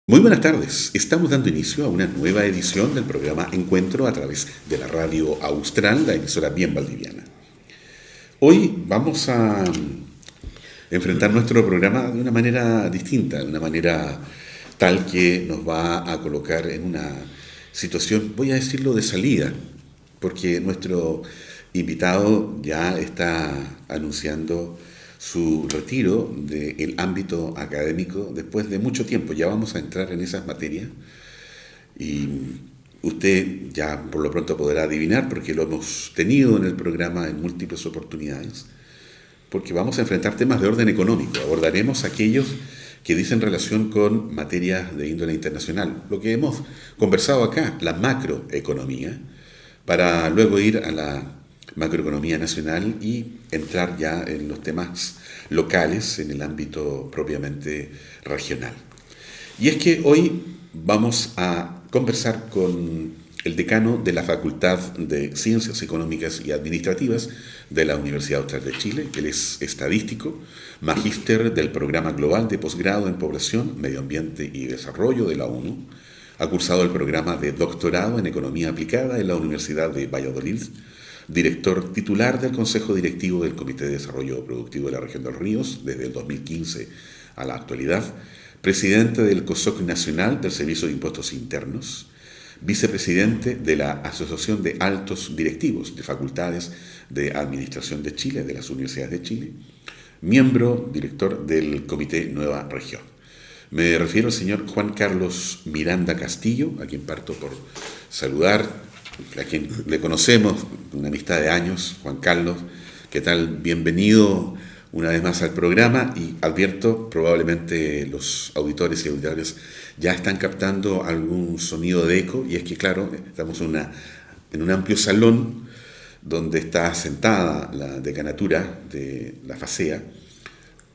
Muy buenas tardes. Estamos dando inicio a una nueva edición del programa Encuentro a través de la radio Austral, la emisora bien valdiviana. Hoy vamos a enfrentar nuestro programa de una manera distinta, de una manera tal que nos va a colocar en una situación, voy a decirlo, de salida, porque nuestro invitado ya está anunciando su retiro del ámbito académico después de mucho tiempo. Ya vamos a entrar en esas materias y usted ya por lo pronto podrá adivinar, porque lo hemos tenido en el programa en múltiples oportunidades, porque vamos a enfrentar temas de orden económico. Abordaremos aquellos que dicen relación con materias de índole internacional, lo que hemos conversado acá, la macroeconomía, para luego ir a la macroeconomía nacional y entrar ya en los temas locales, en el ámbito propiamente regional. Y es que hoy vamos a conversar con el decano de la Facultad de Ciencias Económicas y Administrativas de la Universidad Austral de Chile. Él es estadístico, magíster del Programa Global de Posgrado en Población, Medio Ambiente y Desarrollo de la ONU. Ha cursado el programa de doctorado en Economía Aplicada en la Universidad de Valladolid, director titular del Consejo Directivo del Comité de Desarrollo Productivo de la Región de los Ríos desde el 2015 a la actualidad, presidente del COSOC Nacional del Servicio de Impuestos Internos, vicepresidente de la Asociación de Altos Directivos de Facultades de Administración de Chile, de las Universidades de Chile, miembro director del Comité Nueva Región. Me refiero al señor Juan Carlos Miranda Castillo, a quien parto por saludar, a quien le conocemos, una amistad de años. Juan Carlos, ¿qué tal? Bienvenido una vez más al programa, y advierto, probablemente los auditores y auditores ya están captando algún sonido de eco, y es que claro, estamos en un amplio salón donde está sentada la decanatura de la FACEA,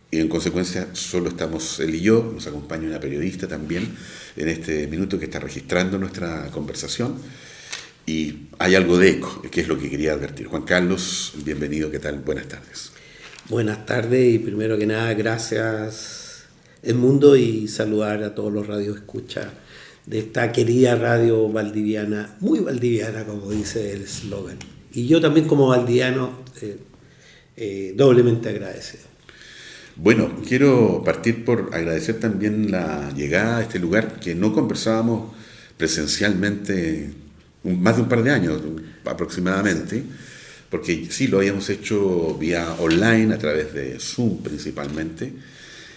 y en consecuencia solo estamos él y yo. Nos acompaña una periodista también en este minuto que está registrando nuestra conversación, y hay algo de eco, que es lo que quería advertir. Juan Carlos, bienvenido, ¿qué tal? Buenas tardes. Buenas tardes, y primero que nada, gracias Edmundo, y saludar a todos los radioescuchas de esta querida radio valdiviana, muy valdiviana como dice el eslogan. Y yo también como valdiviano, doblemente agradecido. Bueno, quiero partir por agradecer también la llegada a este lugar que no conversábamos presencialmente más de un par de años aproximadamente, porque sí lo habíamos hecho vía online, a través de Zoom principalmente.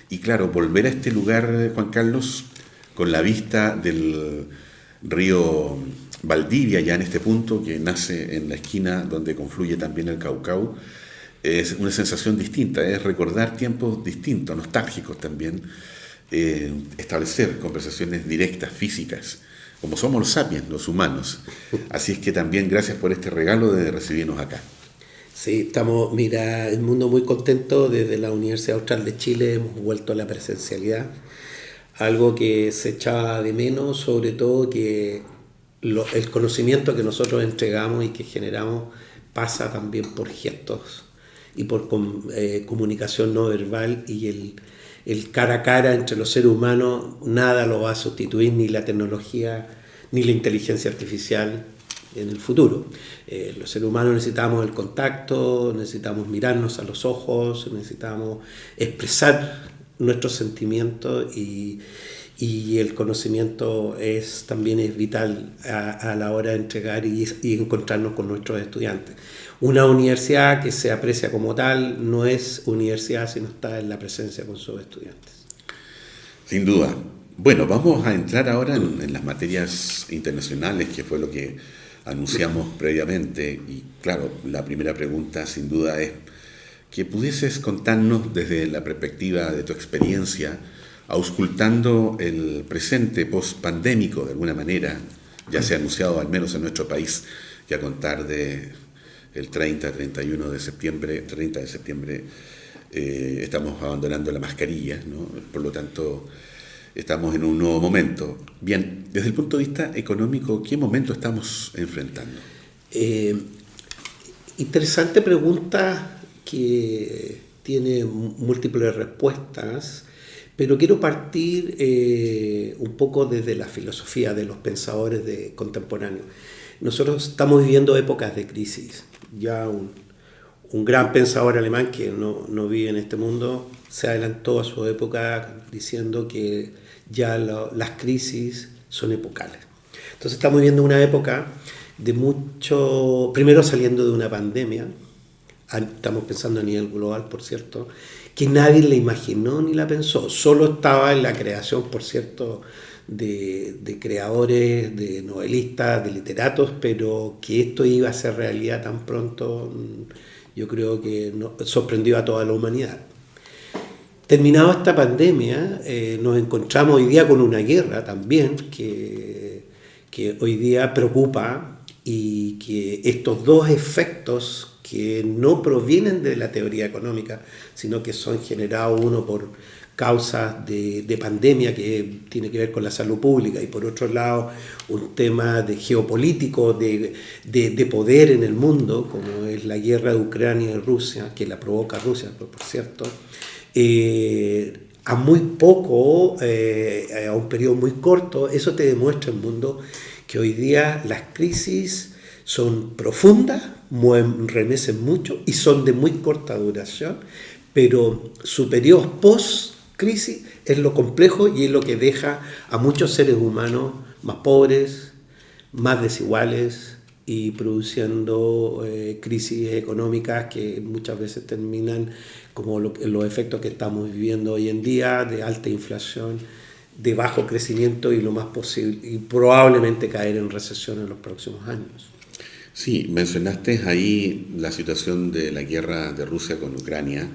Y claro, volver a este lugar, Juan Carlos, con la vista del río Valdivia, ya en este punto, que nace en la esquina donde confluye también el Caucao, es una sensación distinta, es recordar tiempos distintos, nostálgicos también, establecer conversaciones directas, físicas, como somos los sapiens, los humanos. Así es que también gracias por este regalo de recibirnos acá. Sí, estamos, mira, el mundo muy contento. Desde la Universidad Austral de Chile hemos vuelto a la presencialidad, algo que se echaba de menos, sobre todo que el conocimiento que nosotros entregamos y que generamos pasa también por gestos y por comunicación no verbal, y el cara a cara entre los seres humanos nada lo va a sustituir, ni la tecnología ni la inteligencia artificial en el futuro. Los seres humanos necesitamos el contacto, necesitamos mirarnos a los ojos, necesitamos expresar nuestros sentimientos, y el conocimiento también es vital a la hora de entregar y encontrarnos con nuestros estudiantes. Una universidad que se aprecia como tal no es universidad si no está en la presencia con sus estudiantes. Sin duda. Bueno, vamos a entrar ahora en las materias internacionales, que fue lo que anunciamos previamente. Y claro, la primera pregunta sin duda es que pudieses contarnos desde la perspectiva de tu experiencia, auscultando el presente post-pandémico de alguna manera. Ya se ha anunciado, al menos en nuestro país, que a contar de el 30 de septiembre estamos abandonando la mascarilla, ¿no? Por lo tanto, estamos en un nuevo momento. Bien, desde el punto de vista económico, ¿qué momento estamos enfrentando? Interesante pregunta que tiene múltiples respuestas, pero quiero partir un poco desde la filosofía de los pensadores contemporáneos. Nosotros estamos viviendo épocas de crisis. Ya un gran pensador alemán que no vive en este mundo se adelantó a su época diciendo que ya las crisis son epocales. Entonces estamos viviendo una época de mucho, primero saliendo de una pandemia, estamos pensando a nivel global, por cierto, que nadie la imaginó ni la pensó, solo estaba en la creación, por cierto, de creadores, de novelistas, de literatos, pero que esto iba a ser realidad tan pronto, yo creo que sorprendió a toda la humanidad. Terminado esta pandemia, nos encontramos hoy día con una guerra también que hoy día preocupa, y que estos dos efectos que no provienen de la teoría económica, sino que son generados uno por causas de pandemia que tiene que ver con la salud pública y por otro lado un tema de geopolítico, de poder en el mundo, como es la guerra de Ucrania y Rusia, que la provoca Rusia, por cierto, a muy poco, a un periodo muy corto. Eso te demuestra el mundo que hoy día las crisis son profundas, remecen mucho y son de muy corta duración, pero su periodo post-crisis es lo complejo y es lo que deja a muchos seres humanos más pobres, más desiguales y produciendo crisis económicas que muchas veces terminan como los efectos que estamos viviendo hoy en día, de alta inflación, de bajo crecimiento y lo más posible, y probablemente caer en recesión en los próximos años. Sí, mencionaste ahí la situación de la guerra de Rusia con Ucrania,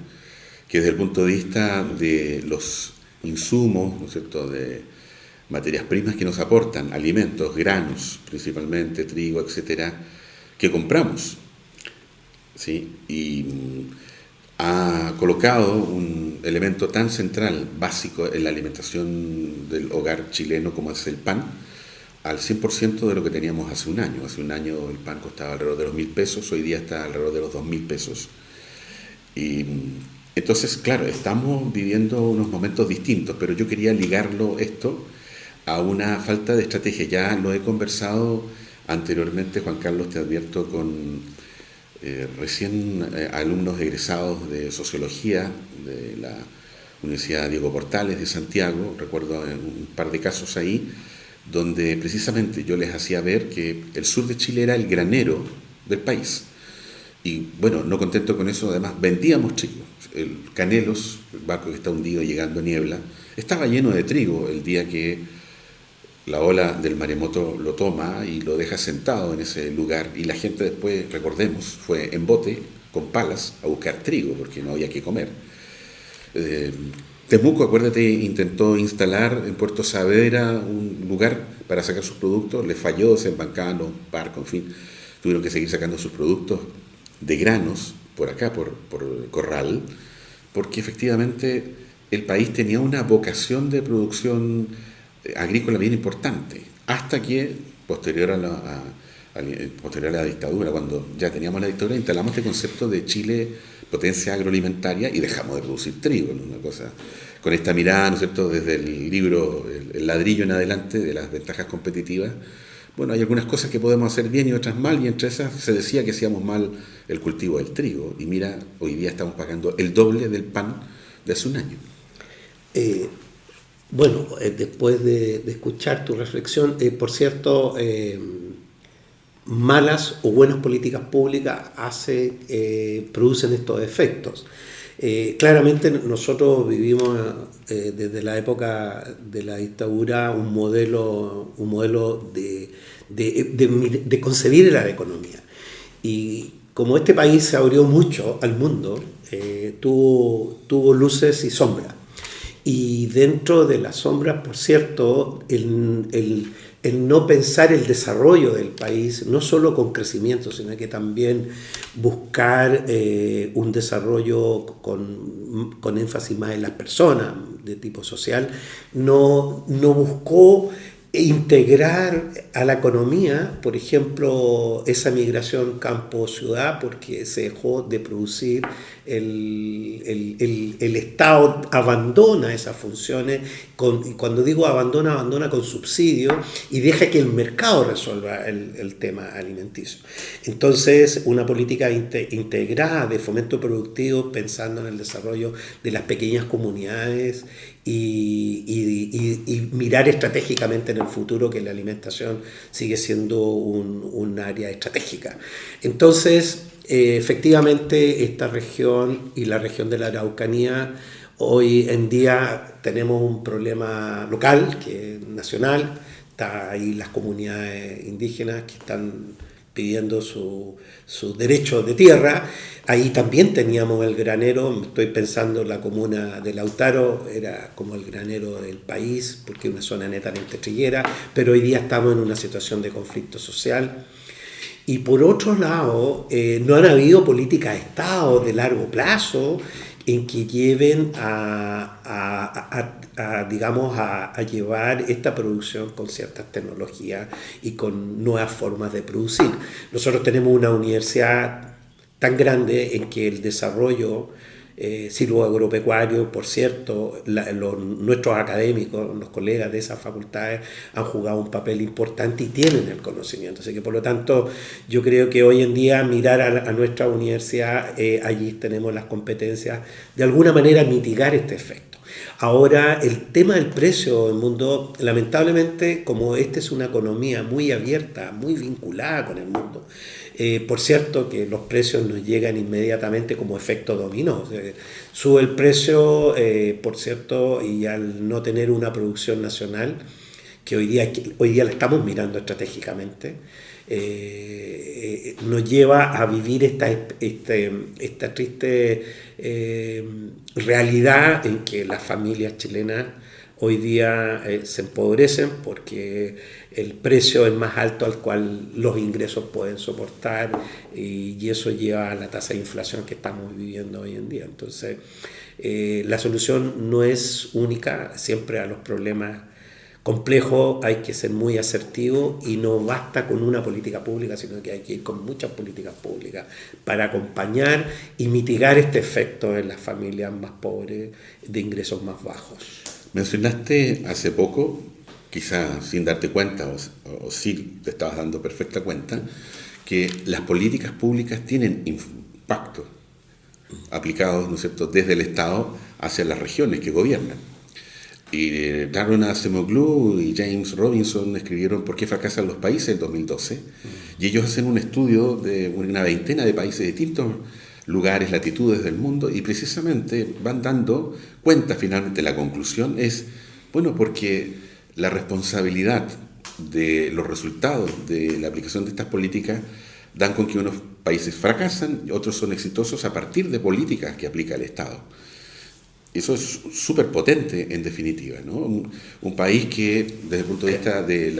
que desde el punto de vista de los insumos, ¿no es cierto?, de materias primas que nos aportan, alimentos, granos, principalmente trigo, etcétera, que compramos, ¿sí? Y ha colocado un elemento tan central, básico en la alimentación del hogar chileno como es el pan, al 100% de lo que teníamos hace un año. Hace un año el pan costaba alrededor de los 1.000 pesos, hoy día está alrededor de los 2.000 pesos. Y entonces, claro, estamos viviendo unos momentos distintos, pero yo quería ligarlo esto a una falta de estrategia. Ya lo he conversado anteriormente, Juan Carlos, te advierto, con recién alumnos egresados de Sociología de la Universidad Diego Portales de Santiago. Recuerdo un par de casos ahí, donde precisamente yo les hacía ver que el sur de Chile era el granero del país. Y bueno, no contento con eso, además vendíamos trigo. El Canelos, el barco que está hundido llegando a Niebla, estaba lleno de trigo el día que la ola del maremoto lo toma y lo deja sentado en ese lugar, y la gente después, recordemos, fue en bote con palas a buscar trigo porque no había que comer. Temuco, acuérdate, intentó instalar en Puerto Saavedra un lugar para sacar sus productos, le falló, se embancaban los barcos, en fin, tuvieron que seguir sacando sus productos de granos por acá, por Corral, porque efectivamente el país tenía una vocación de producción agrícola bien importante, hasta que posterior a la dictadura, cuando ya teníamos la dictadura, instalamos este concepto de Chile potencia agroalimentaria y dejamos de producir trigo, ¿no? Una cosa con esta mirada, ¿no es cierto?, desde el libro El ladrillo en adelante, de las ventajas competitivas. Bueno, hay algunas cosas que podemos hacer bien y otras mal, y entre esas se decía que hacíamos mal el cultivo del trigo, y mira, hoy día estamos pagando el doble del pan de hace un año. Bueno, después de escuchar tu reflexión, por cierto, malas o buenas políticas públicas producen estos efectos. Claramente nosotros vivimos desde la época de la dictadura un modelo de concebir la economía. Y como este país se abrió mucho al mundo, tuvo luces y sombras. Y dentro de las sombras, por cierto, el no pensar el desarrollo del país, no solo con crecimiento, sino que también buscar un desarrollo con énfasis más en las personas de tipo social, no buscó integrar a la economía, por ejemplo, esa migración campo-ciudad, porque se dejó de producir, el Estado abandona esas funciones, y cuando digo abandona con subsidio, y deja que el mercado resuelva el tema alimenticio. Entonces, una política integrada de fomento productivo, pensando en el desarrollo de las pequeñas comunidades, y mirar estratégicamente en el futuro, que la alimentación sigue siendo un área estratégica. Entonces, efectivamente, esta región y la región de la Araucanía, hoy en día tenemos un problema local, que es nacional. Está ahí las comunidades indígenas que están pidiendo su derecho de tierra. Ahí también teníamos el granero. Estoy pensando en la comuna de Lautaro, era como el granero del país, porque es una zona netamente triguera, pero hoy día estamos en una situación de conflicto social. Y por otro lado, no han habido políticas de Estado de largo plazo en que lleven digamos, a llevar esta producción con ciertas tecnologías y con nuevas formas de producir. Nosotros tenemos una universidad tan grande en que el desarrollo silvoagropecuario, por cierto, nuestros académicos, los colegas de esas facultades han jugado un papel importante y tienen el conocimiento. Así que, por lo tanto, yo creo que hoy en día mirar a nuestra universidad, allí tenemos las competencias de alguna manera mitigar este efecto. Ahora, el tema del precio del mundo, lamentablemente, como esta es una economía muy abierta, muy vinculada con el mundo, por cierto que los precios nos llegan inmediatamente como efecto dominó. Sube el precio, por cierto, y al no tener una producción nacional, que hoy día la estamos mirando estratégicamente, nos lleva a vivir esta triste realidad en que las familias chilenas hoy día se empobrecen porque el precio es más alto al cual los ingresos pueden soportar, y eso lleva a la tasa de inflación que estamos viviendo hoy en día. Entonces, la solución no es única. Siempre a los problemas complejos hay que ser muy asertivo, y no basta con una política pública, sino que hay que ir con muchas políticas públicas para acompañar y mitigar este efecto en las familias más pobres de ingresos más bajos. Mencionaste hace poco, quizá sin darte cuenta, o sí te estabas dando perfecta cuenta, que las políticas públicas tienen impacto aplicados, ¿no es cierto?, desde el Estado hacia las regiones que gobiernan. Y Daron Acemoglu y James Robinson escribieron ¿Por qué fracasan los países? En 2012, y ellos hacen un estudio de una veintena de países de distintos lugares, latitudes del mundo, y precisamente van dando cuenta. Finalmente la conclusión es, bueno, porque la responsabilidad de los resultados de la aplicación de estas políticas dan con que unos países fracasan y otros son exitosos a partir de políticas que aplica el Estado. Eso es súper potente, en definitiva, ¿no? Un país que, desde el punto de vista de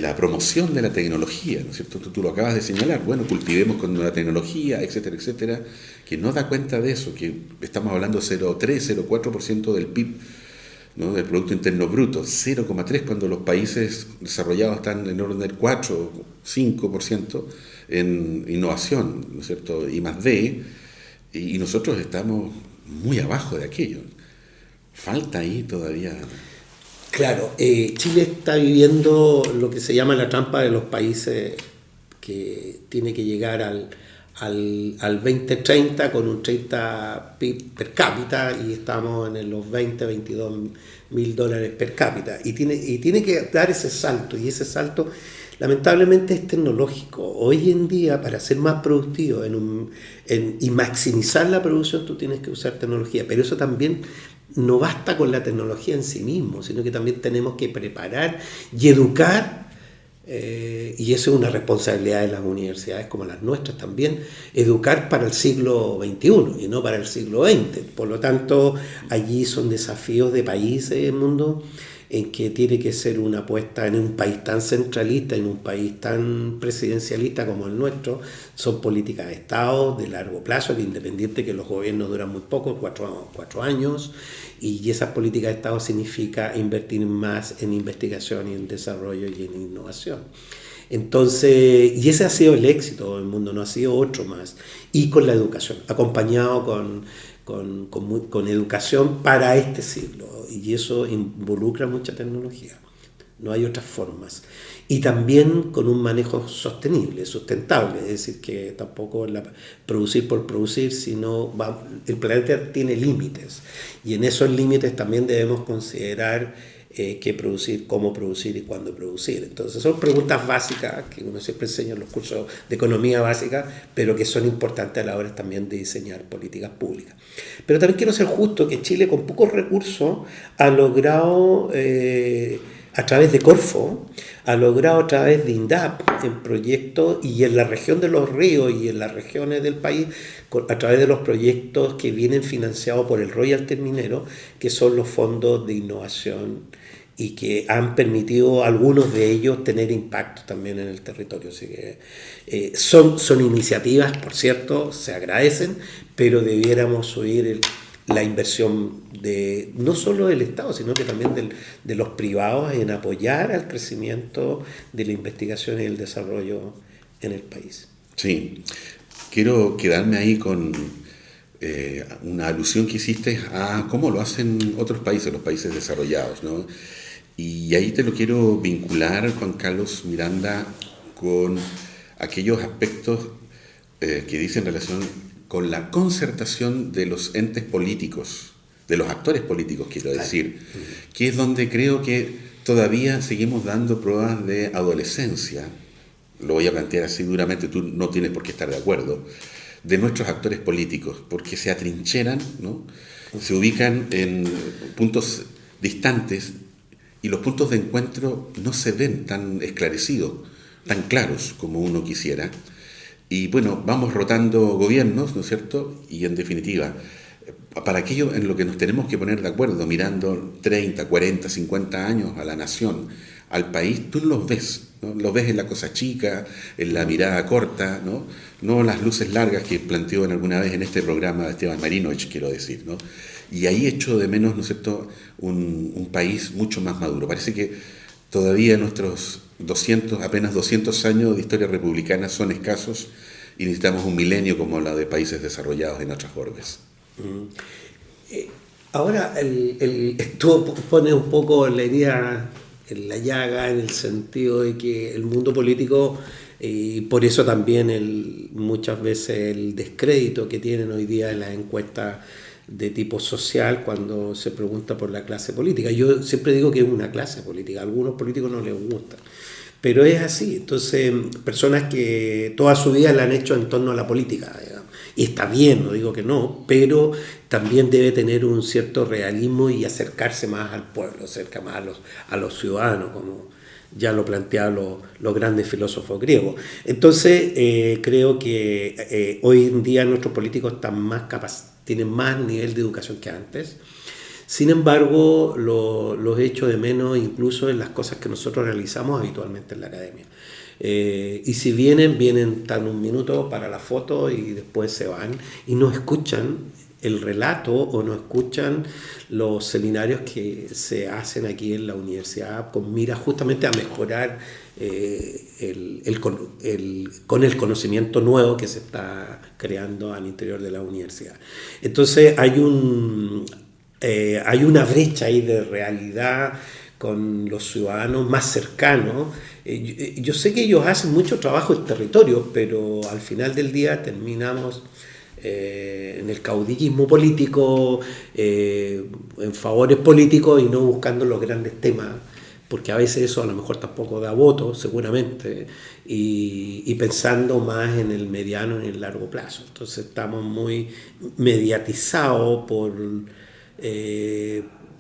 la promoción de la tecnología, ¿no es cierto? Tú lo acabas de señalar, bueno, cultivemos con nueva tecnología, etcétera, etcétera, que no da cuenta de eso, que estamos hablando 0,3, 0,4% del PIB, ¿no?, del Producto Interno Bruto, 0,3% cuando los países desarrollados están en orden del 4, 5% en innovación, ¿no es cierto?, I+D, y nosotros estamos muy abajo de aquello. Falta ahí todavía. Claro, Chile está viviendo lo que se llama la trampa de los países, que tiene que llegar al 2030 con un 30 PIB per cápita, y estamos en los 22 mil dólares per cápita, y tiene que dar ese salto, y ese salto lamentablemente es tecnológico. Hoy en día, para ser más productivo y maximizar la producción, tú tienes que usar tecnología, pero eso también no basta con la tecnología en sí mismo, sino que también tenemos que preparar y educar, y eso es una responsabilidad de las universidades como las nuestras también, educar para el siglo XXI y no para el siglo XX. Por lo tanto, allí son desafíos de países del mundo, en que tiene que ser una apuesta en un país tan centralista, en un país tan presidencialista como el nuestro. Son políticas de Estado de largo plazo, que independiente que los gobiernos duran muy poco, 4 años, y esas políticas de Estado significa invertir más en investigación y en desarrollo y en innovación. Entonces, y ese ha sido el éxito del mundo, no ha sido otro más. Y con la educación, acompañado con educación para este siglo. Y eso involucra mucha tecnología. No hay otras formas. Y también con un manejo sostenible, sustentable. Es decir, que tampoco producir por producir, sino el planeta tiene límites. Y en esos límites también debemos considerar qué producir, cómo producir y cuándo producir. Entonces son preguntas básicas que uno siempre enseña en los cursos de economía básica, pero que son importantes a la hora también de diseñar políticas públicas. Pero también quiero ser justo que Chile con pocos recursos ha logrado, a través de Corfo, ha logrado a través de INDAP en proyectos y en la región de los ríos y en las regiones del país, a través de los proyectos que vienen financiados por el Royalty Minero, que son los fondos de innovación y que han permitido a algunos de ellos tener impacto también en el territorio. Así que son iniciativas, por cierto, se agradecen, pero debiéramos subir la inversión de no solo del Estado, sino que también de los privados en apoyar al crecimiento de la investigación y el desarrollo en el país. Sí, quiero quedarme ahí con una alusión que hiciste a cómo lo hacen otros países, los países desarrollados, ¿no? Y ahí te lo quiero vincular, Juan Carlos Miranda, con aquellos aspectos que dicen relación con la concertación de los entes políticos, de los actores políticos, quiero decir, que es donde creo que todavía seguimos dando pruebas de adolescencia, lo voy a plantear así duramente, tú no tienes por qué estar de acuerdo, de nuestros actores políticos, porque se atrincheran, ¿no? Se ubican en puntos distantes y los puntos de encuentro no se ven tan esclarecidos, tan claros como uno quisiera. Y bueno, vamos rotando gobiernos, ¿no es cierto? Y en definitiva, para aquello en lo que nos tenemos que poner de acuerdo, mirando 30, 40, 50 años a la nación, al país, tú los ves, ¿no? Los ves en la cosa chica, en la mirada corta, ¿no? No las luces largas que planteó en alguna vez en este programa de Esteban Marinovich, quiero decir, ¿no? Y ahí echo de menos, ¿no es cierto?, un país mucho más maduro. Parece que todavía nuestros apenas 200 años de historia republicana son escasos y necesitamos un milenio como la de países desarrollados en otras orbes. Ahora, tú pones un poco la herida en la llaga, en el sentido de que el mundo político, y por eso también muchas veces el descrédito que tienen hoy día en las encuestas de tipo social cuando se pregunta por la clase política. Yo siempre digo que es una clase política, a algunos políticos no les gusta, pero es así. Entonces, personas que toda su vida la han hecho en torno a la política, digamos. Y está bien, no digo que no, pero también debe tener un cierto realismo y acercarse más al pueblo, acerca más a los ciudadanos, como ya lo planteaban los grandes filósofos griegos. Entonces, creo que hoy en día nuestros políticos están más tienen más nivel de educación que antes. Sin embargo, los echo de menos incluso en las cosas que nosotros realizamos habitualmente en la academia. Y si vienen tan un minuto para la foto y después se van y no escuchan el relato o no escuchan los seminarios que se hacen aquí en la universidad con mira justamente a mejorar con el conocimiento nuevo que se está creando al interior de la universidad. Entonces hay una brecha ahí de realidad con los ciudadanos más cercanos. Yo sé que ellos hacen mucho trabajo en territorio, pero al final del día terminamos en el caudillismo político, en favores políticos y no buscando los grandes temas, porque a veces eso a lo mejor tampoco da votos, seguramente, y pensando más en el mediano y en el largo plazo. Entonces estamos muy mediatizados por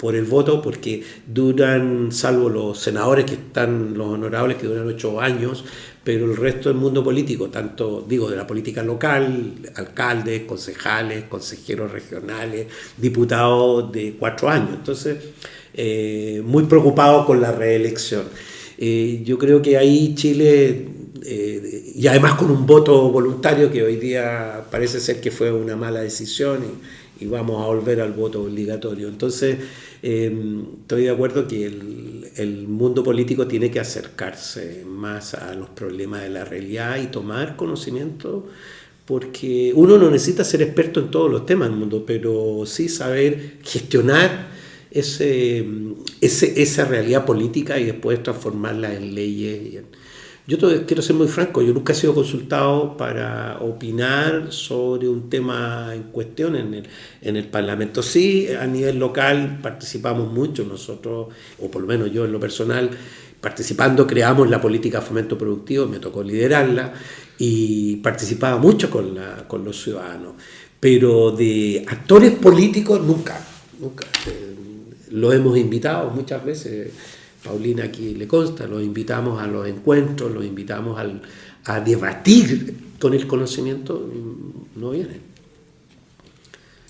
por el voto, porque duran, salvo los senadores que están, los honorables que duran 8 años, pero el resto del mundo político, tanto digo de la política local, alcaldes, concejales, consejeros regionales, diputados de 4 años. Entonces, muy preocupado con la reelección. Yo creo que ahí Chile, y además con un voto voluntario que hoy día parece ser que fue una mala decisión y vamos a volver al voto obligatorio. Entonces, estoy de acuerdo que el mundo político tiene que acercarse más a los problemas de la realidad y tomar conocimiento, porque uno no necesita ser experto en todos los temas del mundo, pero sí saber gestionar esa realidad política y después transformarla en leyes. Yo quiero ser muy franco, yo nunca he sido consultado para opinar sobre un tema en cuestión en el Parlamento. Sí, a nivel local participamos mucho nosotros, o por lo menos yo en lo personal, participando, creamos la política de fomento productivo, me tocó liderarla y participaba mucho con los ciudadanos. Pero de actores políticos nunca. Lo hemos invitado muchas veces. Paulina aquí le consta, los invitamos a los encuentros, los invitamos a debatir con el conocimiento, no vienen.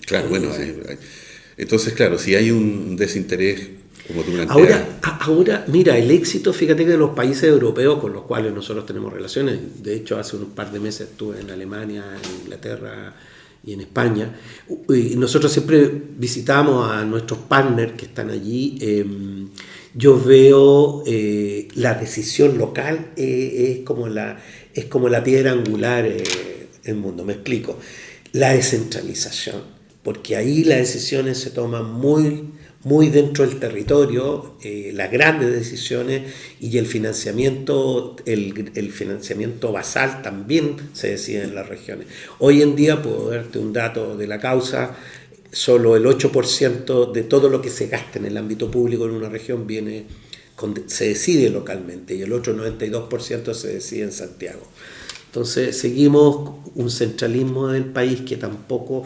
Claro, bueno, entonces claro, si hay un desinterés, como tú planteas. Ahora, mira, el éxito, fíjate que de los países europeos con los cuales nosotros tenemos relaciones, de hecho hace unos par de meses estuve en Alemania, en Inglaterra y en España, y nosotros siempre visitamos a nuestros partners que están allí. Yo veo la decisión local es como la piedra angular del mundo, me explico. La descentralización, porque ahí las decisiones se toman muy dentro del territorio, las grandes decisiones y el financiamiento basal también se decide en las regiones. Hoy en día, puedo darte un dato de la causa, solo el 8% de todo lo que se gasta en el ámbito público en una región se decide localmente y el otro 92% se decide en Santiago. Entonces seguimos un centralismo del país que tampoco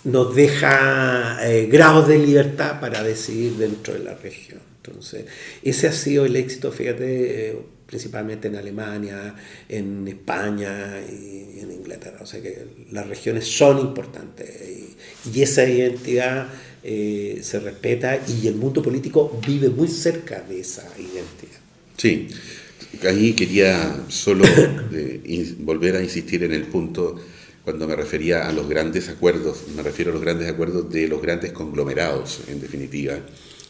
nos deja grados de libertad para decidir dentro de la región. Entonces ese ha sido el éxito, fíjate, principalmente en Alemania, en España y en Inglaterra. O sea que las regiones son importantes y esa identidad se respeta y el mundo político vive muy cerca de esa identidad. Sí, ahí quería solo volver a insistir en el punto cuando me refería a los grandes acuerdos, me refiero a los grandes acuerdos de los grandes conglomerados, en definitiva,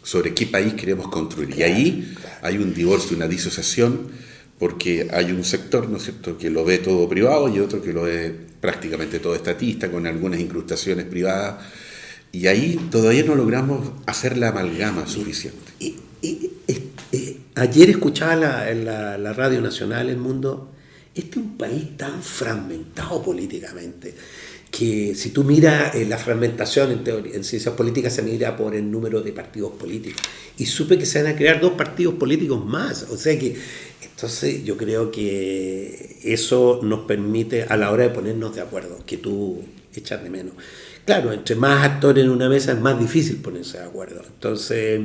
sobre qué país queremos construir. Y ahí hay un divorcio, una disociación, porque hay un sector, ¿no es cierto?, que lo ve todo privado y otro que lo ve prácticamente todo estatista, con algunas incrustaciones privadas, y ahí todavía no logramos hacer la amalgama suficiente. Ayer escuchaba en la Radio Nacional El Mundo, este es un país tan fragmentado políticamente, que si tú miras la fragmentación en ciencias políticas se mira por el número de partidos políticos, y supe que se van a crear 2 partidos políticos más, o sea que entonces yo creo que eso nos permite a la hora de ponernos de acuerdo, que tú echas de menos. Claro, entre más actores en una mesa es más difícil ponerse de acuerdo, entonces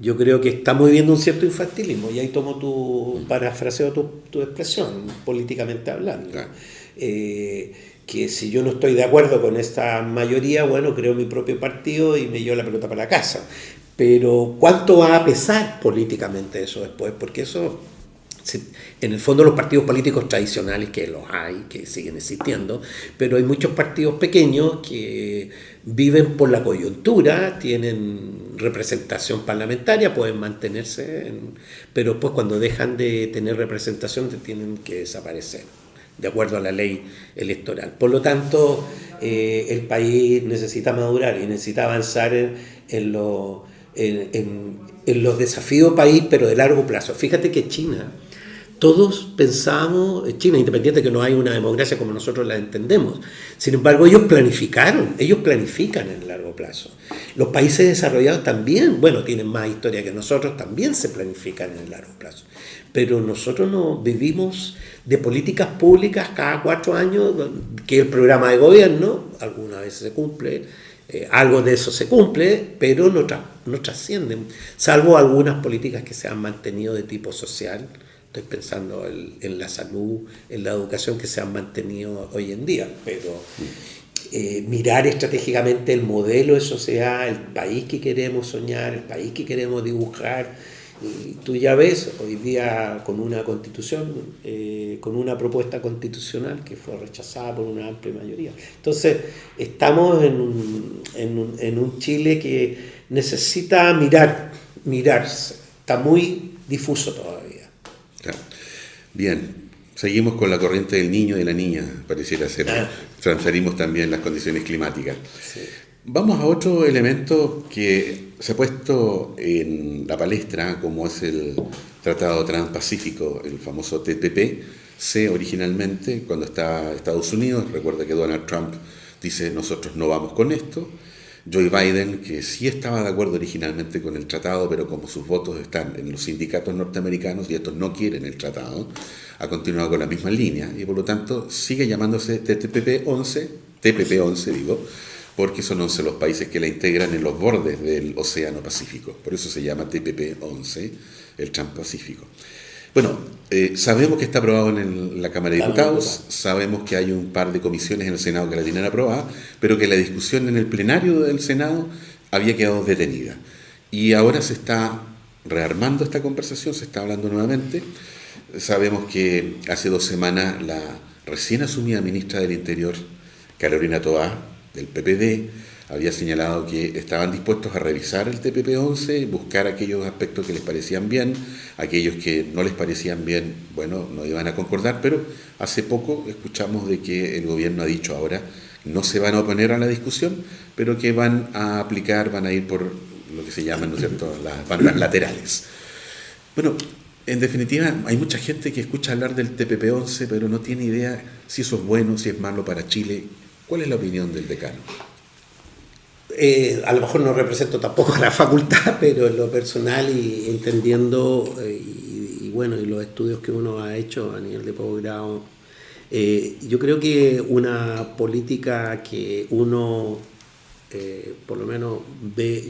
yo creo que estamos viviendo un cierto infantilismo, y ahí tomo parafraseo tu expresión, políticamente hablando. Claro. Que si yo no estoy de acuerdo con esta mayoría, bueno, creo mi propio partido y me llevo la pelota para la casa. Pero ¿cuánto va a pesar políticamente eso después? Porque eso, en el fondo, los partidos políticos tradicionales, que los hay, que siguen existiendo, pero hay muchos partidos pequeños que viven por la coyuntura, tienen representación parlamentaria, pueden mantenerse, pero después cuando dejan de tener representación tienen que desaparecer, de acuerdo a la ley electoral. Por lo tanto, el país necesita madurar y necesita avanzar en los desafíos país, pero de largo plazo. Fíjate que China Todos pensamos, China, independiente de que no hay una democracia como nosotros la entendemos. Sin embargo, ellos planifican en el largo plazo. Los países desarrollados también, bueno, tienen más historia que nosotros, también se planifican en el largo plazo. Pero nosotros no vivimos de políticas públicas cada 4 años, que el programa de gobierno, algunas veces se cumple, algo de eso se cumple, pero no trascienden, salvo algunas políticas que se han mantenido de tipo social. Estoy pensando en la salud, en la educación que se han mantenido hoy en día, pero mirar estratégicamente el modelo de sociedad, el país que queremos soñar, el país que queremos dibujar. Y tú ya ves, hoy día con una constitución, con una propuesta constitucional que fue rechazada por una amplia mayoría. Entonces, estamos en un Chile que necesita mirarse, está muy difuso todavía. Claro. Bien, seguimos con la corriente del niño y de la niña, pareciera ser. Transferimos también las condiciones climáticas. Sí. Vamos a otro elemento que se ha puesto en la palestra, como es el Tratado Transpacífico, el famoso TPP-C originalmente, cuando está Estados Unidos. Recuerda que Donald Trump dice, nosotros no vamos con esto. Joe Biden, que sí estaba de acuerdo originalmente con el tratado, pero como sus votos están en los sindicatos norteamericanos y estos no quieren el tratado, ha continuado con la misma línea y por lo tanto sigue llamándose TPP-11 digo, porque son 11 los países que la integran en los bordes del Océano Pacífico. Por eso se llama TPP-11, el Transpacífico. Bueno, sabemos que está aprobado en la Cámara de Diputados, sabemos que hay un par de comisiones en el Senado que la tienen aprobada, pero que la discusión en el plenario del Senado había quedado detenida. Y ahora se está rearmando esta conversación, se está hablando nuevamente. Sabemos que hace 2 semanas la recién asumida ministra del Interior, Carolina Toá, del PPD, había señalado que estaban dispuestos a revisar el TPP-11, buscar aquellos aspectos que les parecían bien, aquellos que no les parecían bien, bueno, no iban a concordar, pero hace poco escuchamos de que el gobierno ha dicho ahora no se van a oponer a la discusión, pero que van a aplicar, van a ir por lo que se llaman, ¿no es cierto?, las bandas laterales. Bueno, en definitiva, hay mucha gente que escucha hablar del TPP-11, pero no tiene idea si eso es bueno, si es malo para Chile. ¿Cuál es la opinión del decano? A lo mejor no represento tampoco a la facultad, pero en lo personal y entendiendo y los estudios que uno ha hecho a nivel de posgrado, yo creo que una política que uno, por lo menos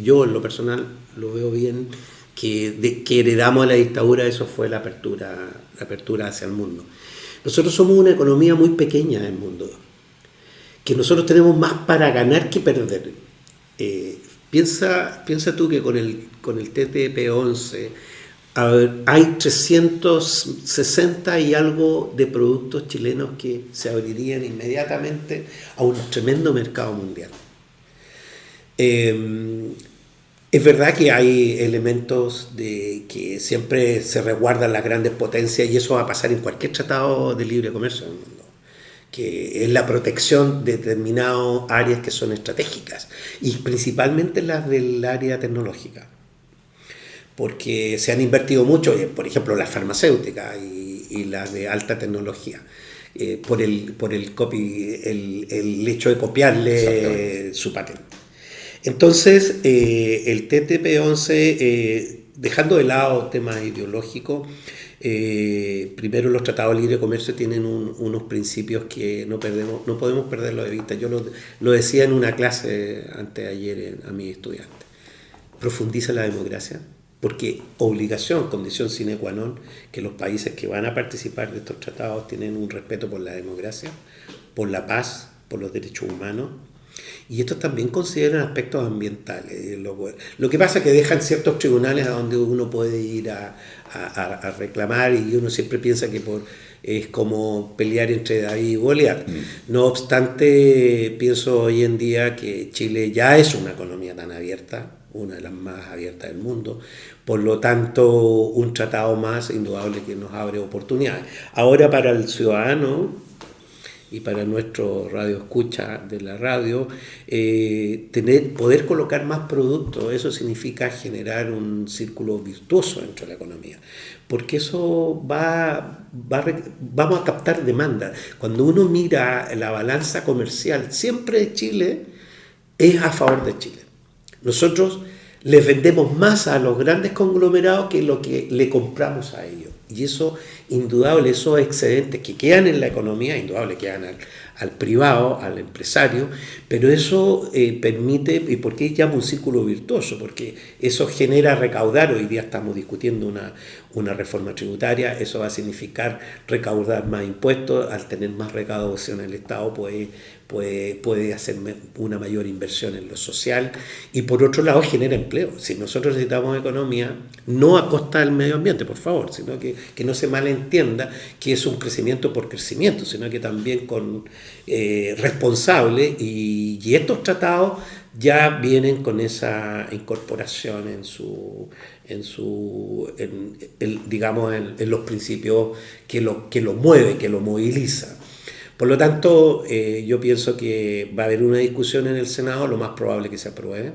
yo en lo personal lo veo bien, que heredamos a la dictadura, eso fue la apertura hacia el mundo. Nosotros somos una economía muy pequeña del mundo, que nosotros tenemos más para ganar que perder. Piensa tú que con el TPP-11 hay 360 y algo de productos chilenos que se abrirían inmediatamente a un tremendo mercado mundial. Es verdad que hay elementos de que siempre se resguardan las grandes potencias y eso va a pasar en cualquier tratado de libre comercio del mundo, que es la protección de determinadas áreas que son estratégicas y principalmente las del área tecnológica, porque se han invertido mucho, por ejemplo, las farmacéuticas y las de alta tecnología, por el hecho de copiarle su patente. Entonces, el TPP-11, dejando de lado temas ideológicos, primero los tratados de libre comercio tienen unos principios que no podemos perderlo de vista. Yo lo decía en una clase antes de ayer a mis estudiantes. Profundiza la democracia, porque condición sine qua non, que los países que van a participar de estos tratados tienen un respeto por la democracia, por la paz, por los derechos humanos. Y estos también consideran aspectos ambientales. Lo que pasa es que dejan ciertos tribunales a donde uno puede ir a reclamar, y uno siempre piensa que es como pelear entre David y Goliat. No obstante, pienso hoy en día que Chile ya es una economía tan abierta, una de las más abiertas del mundo. Por lo tanto, un tratado más indudable que nos abre oportunidades. Ahora, para el ciudadano, y para nuestro radio escucha de la radio, poder colocar más productos, eso significa generar un círculo virtuoso dentro de la economía, porque eso vamos a captar demanda. Cuando uno mira la balanza comercial, siempre Chile es a favor de Chile. Nosotros les vendemos más a los grandes conglomerados que lo que le compramos a ellos. Y eso, indudable, esos excedentes que quedan en la economía, indudable, quedan al privado, al empresario, pero eso permite, ¿y por qué llamo un círculo virtuoso? Porque eso genera recaudar. Hoy día estamos discutiendo una reforma tributaria, eso va a significar recaudar más impuestos. Al tener más recaudación el Estado puede hacer una mayor inversión en lo social, y por otro lado genera empleo. Si nosotros necesitamos economía, no a costa del medio ambiente, por favor, sino que no se malentienda que es un crecimiento por crecimiento, sino que también responsable, y estos tratados ya vienen con esa incorporación digamos, en los principios que lo mueve, que lo moviliza. Por lo tanto, yo pienso que va a haber una discusión en el Senado, lo más probable que se apruebe,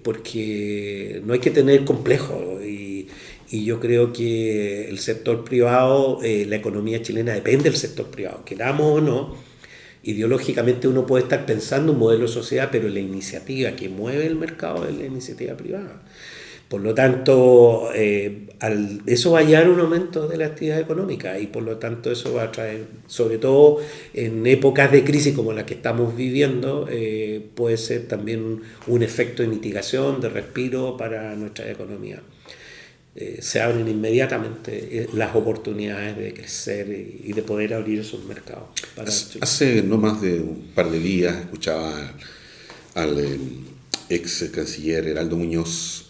porque no hay que tener complejo, y yo creo que el sector privado, la economía chilena depende del sector privado, queramos o no. Ideológicamente uno puede estar pensando un modelo de sociedad, pero la iniciativa que mueve el mercado es la iniciativa privada. Por lo tanto, eso va a llevar un aumento de la actividad económica, y por lo tanto eso va a traer, sobre todo en épocas de crisis como la que estamos viviendo, puede ser también un efecto de mitigación, de respiro para nuestra economía. Se abren inmediatamente las oportunidades de crecer y de poder abrir esos mercados. Hace no más de un par de días escuchaba al ex canciller Heraldo Muñoz,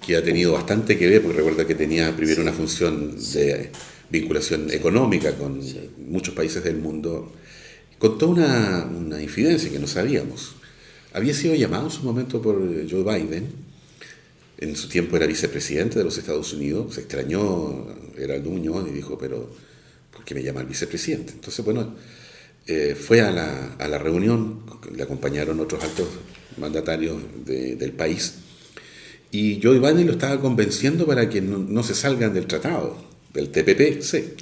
que ha tenido bastante que ver, porque recuerda que tenía primero una función de vinculación económica con muchos países del mundo. Contó una infidencia que no sabíamos. Había sido llamado en su momento por Joe Biden. En su tiempo era vicepresidente de los Estados Unidos. Se extrañó Heraldo Muñoz y dijo, pero ¿por qué me llama el vicepresidente? Entonces, bueno, fue a la reunión, le acompañaron otros altos mandatarios del país, y Joe Biden lo estaba convenciendo para que no se salgan del tratado, del TPP-C.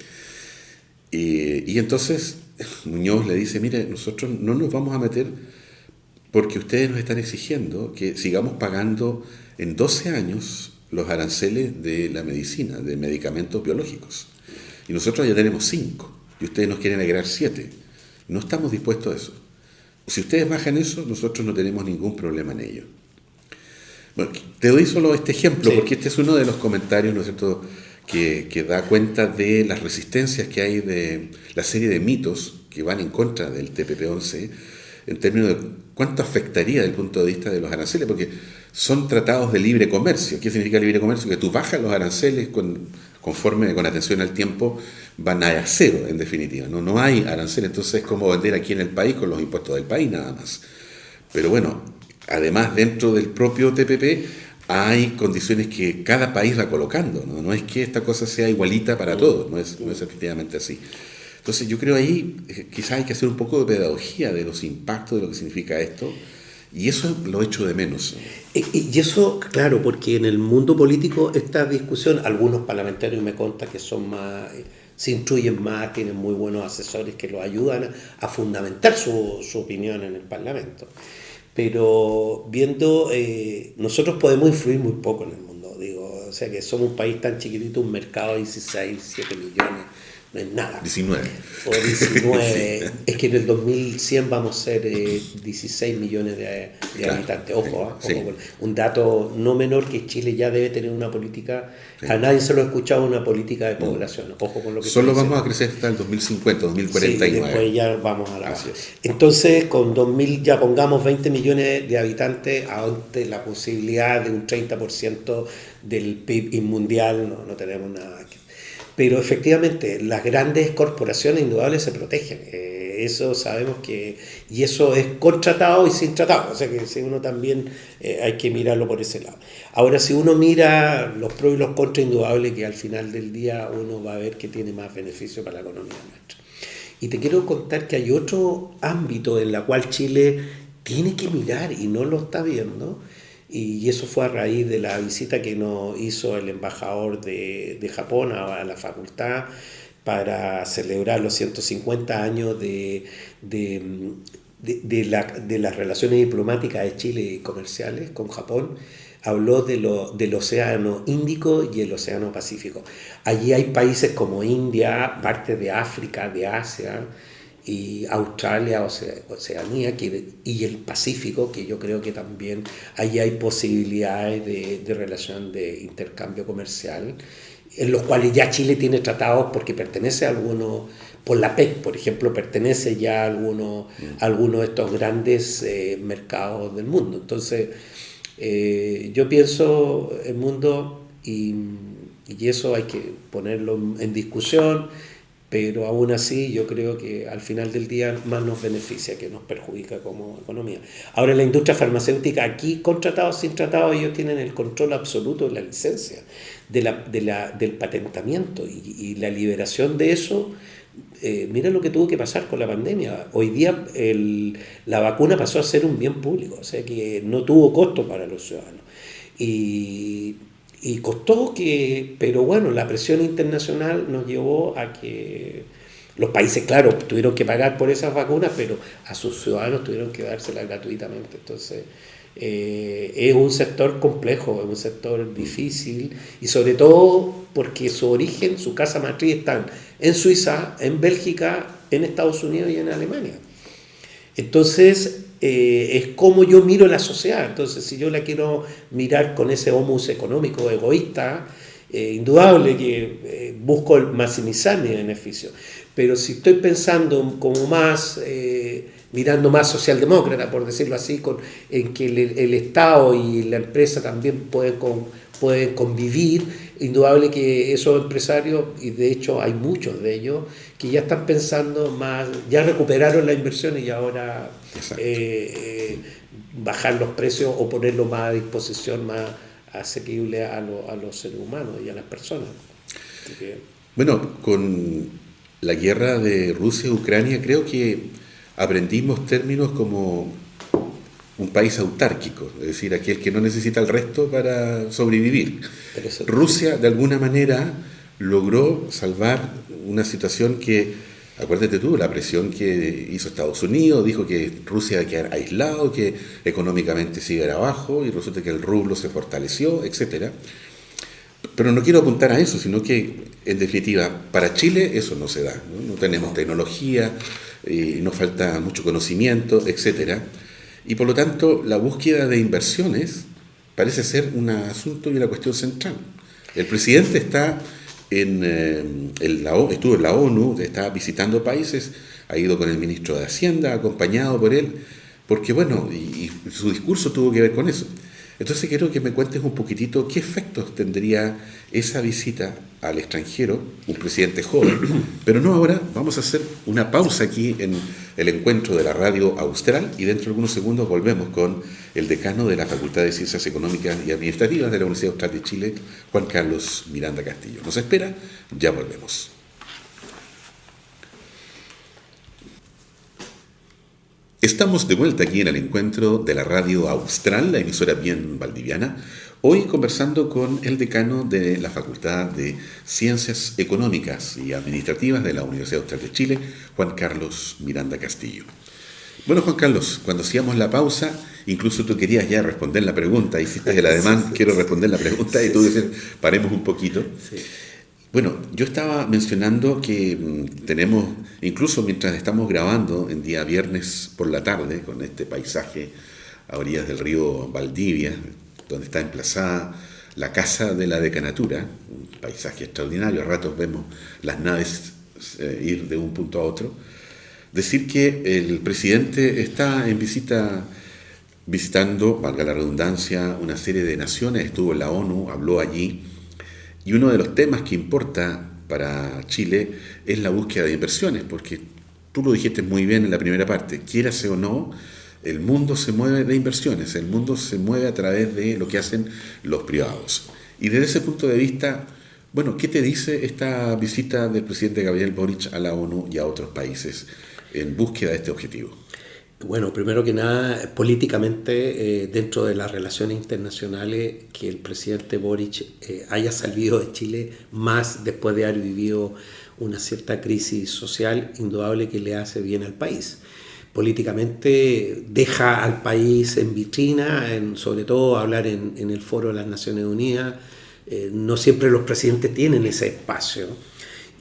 Y entonces Muñoz le dice, mire, nosotros no nos vamos a meter porque ustedes nos están exigiendo que sigamos pagando en 12 años los aranceles de la medicina, de medicamentos biológicos. Y nosotros ya tenemos 5, y ustedes nos quieren agregar 7. No estamos dispuestos a eso. Si ustedes bajan eso, nosotros no tenemos ningún problema en ello. Bueno, te doy solo este ejemplo, porque este es uno de los comentarios, ¿no es cierto?, que da cuenta de las resistencias que hay, de la serie de mitos que van en contra del TPP-11, en términos de cuánto afectaría desde el punto de vista de los aranceles, porque son tratados de libre comercio. ¿Qué significa libre comercio? Que tú bajas los aranceles conforme con atención al tiempo, van a cero, en definitiva. No hay aranceles, entonces es como vender aquí en el país con los impuestos del país nada más. Pero bueno, además dentro del propio TPP hay condiciones que cada país va colocando, no es que esta cosa sea igualita para todos, no es efectivamente así. Entonces yo creo ahí quizás hay que hacer un poco de pedagogía de los impactos de lo que significa esto, y eso lo echo de menos. Y eso, claro, porque en el mundo político esta discusión, algunos parlamentarios me contan que son más, se instruyen más, tienen muy buenos asesores que los ayudan a fundamentar su opinión en el Parlamento. Pero nosotros podemos influir muy poco en el mundo, o sea que somos un país tan chiquitito, un mercado de 16, 7 millones, no es nada. 19. O 19, sí. Es que en el 2100 vamos a ser 16 millones de claro, habitantes. Ojo, sí. Ojo, un dato no menor, que Chile ya debe tener una política, sí. A nadie se lo ha escuchado, una política de población. Ojo con lo que solo vamos a crecer hasta el 2050, 2049. Sí, después ya vamos a la baja. Entonces, con 2000 ya pongamos 20 millones de habitantes, ante la posibilidad de un 30% del PIB mundial, no tenemos nada que... Pero efectivamente, las grandes corporaciones indudablemente se protegen. Eso sabemos que... Y eso es con tratado y sin tratado. O sea que si uno también hay que mirarlo por ese lado. Ahora, si uno mira los pros y los contras, indudable que al final del día uno va a ver que tiene más beneficio para la economía nuestra. Y te quiero contar que hay otro ámbito en el cual Chile tiene que mirar y no lo está viendo. Y eso fue a raíz de la visita que nos hizo el embajador de Japón a la facultad para celebrar los 150 años de las relaciones diplomáticas de Chile y comerciales con Japón. Habló del Océano Índico y el Océano Pacífico. Allí hay países como India, parte de África, de Asia, y Australia, Oceanía y el Pacífico, que yo creo que también allí hay posibilidades de relación de intercambio comercial, en los cuales ya Chile tiene tratados porque pertenece a algunos, por la PEC, por ejemplo, pertenece ya a algunos de estos grandes mercados del mundo. Entonces, yo pienso el mundo y eso hay que ponerlo en discusión, pero aún así yo creo que al final del día más nos beneficia que nos perjudica como economía. Ahora, la industria farmacéutica aquí, con tratados, sin tratados, ellos tienen el control absoluto de la licencia, del patentamiento y la liberación de eso. Mira lo que tuvo que pasar con la pandemia. Hoy día la vacuna pasó a ser un bien público, o sea que no tuvo costo para los ciudadanos. Y costó pero bueno, la presión internacional nos llevó a que los países, claro, tuvieron que pagar por esas vacunas, pero a sus ciudadanos tuvieron que dárselas gratuitamente. Entonces, es un sector complejo, es un sector difícil, y sobre todo porque su origen, su casa matriz están en Suiza, en Bélgica, en Estados Unidos y en Alemania. Entonces, es como yo miro la sociedad. Entonces, si yo la quiero mirar con ese homus económico egoísta, indudable que busco maximizar mi beneficio. Pero si estoy pensando como más, mirando más socialdemócrata, por decirlo así, en que el Estado y la empresa también pueden convivir, indudable que esos empresarios, y de hecho hay muchos de ellos, que ya están pensando más, ya recuperaron la inversión y ahora bajar los precios o ponerlo más a disposición, más asequible a los seres humanos y a las personas. Bueno, con la guerra de Rusia-Ucrania creo que aprendimos términos como un país autárquico, es decir, aquel que no necesita al resto para sobrevivir. Rusia, de alguna manera, logró salvar una situación que, acuérdate tú, la presión que hizo Estados Unidos, dijo que Rusia iba a quedar aislado, que económicamente se iba a ir abajo, y resulta que el rublo se fortaleció, etc. Pero no quiero apuntar a eso, sino que, en definitiva, para Chile eso no se da, no tenemos tecnología, nos falta mucho conocimiento, etcétera. Y por lo tanto, la búsqueda de inversiones parece ser un asunto y una cuestión central. El presidente está estuvo en la ONU, está visitando países, ha ido con el ministro de Hacienda, acompañado por él, porque bueno, y su discurso tuvo que ver con eso. Entonces quiero que me cuentes un poquitito qué efectos tendría esa visita al extranjero, un presidente joven, pero no ahora. Vamos a hacer una pausa aquí en el encuentro de la Radio Austral y dentro de algunos segundos volvemos con el decano de la Facultad de Ciencias Económicas y Administrativas de la Universidad Austral de Chile, Juan Carlos Miranda Castillo. Nos espera, ya volvemos. Estamos de vuelta aquí en el encuentro de la Radio Austral, la emisora bien valdiviana, hoy conversando con el decano de la Facultad de Ciencias Económicas y Administrativas de la Universidad Austral de Chile, Juan Carlos Miranda Castillo. Bueno, Juan Carlos, cuando hacíamos la pausa, incluso tú querías ya responder la pregunta, hiciste el ademán, quiero responder la pregunta, y tú dices, paremos un poquito. Sí. Bueno, yo estaba mencionando que tenemos, incluso mientras estamos grabando en día viernes por la tarde, con este paisaje a orillas del río Valdivia, donde está emplazada la Casa de la Decanatura, un paisaje extraordinario, a ratos vemos las naves ir de un punto a otro, decir que el presidente está en visitando, valga la redundancia, una serie de naciones, estuvo en la ONU, habló allí. Y uno de los temas que importa para Chile es la búsqueda de inversiones, porque tú lo dijiste muy bien en la primera parte, quierase o no, el mundo se mueve de inversiones, el mundo se mueve a través de lo que hacen los privados. Y desde ese punto de vista, Bueno, ¿qué te dice esta visita del presidente Gabriel Boric a la ONU y a otros países en búsqueda de este objetivo? Bueno, primero que nada, políticamente, dentro de las relaciones internacionales, que el presidente Boric haya salido de Chile más después de haber vivido una cierta crisis social, indudable que le hace bien al país. Políticamente deja al país en vitrina, sobre todo hablar en el Foro de las Naciones Unidas. No siempre los presidentes tienen ese espacio.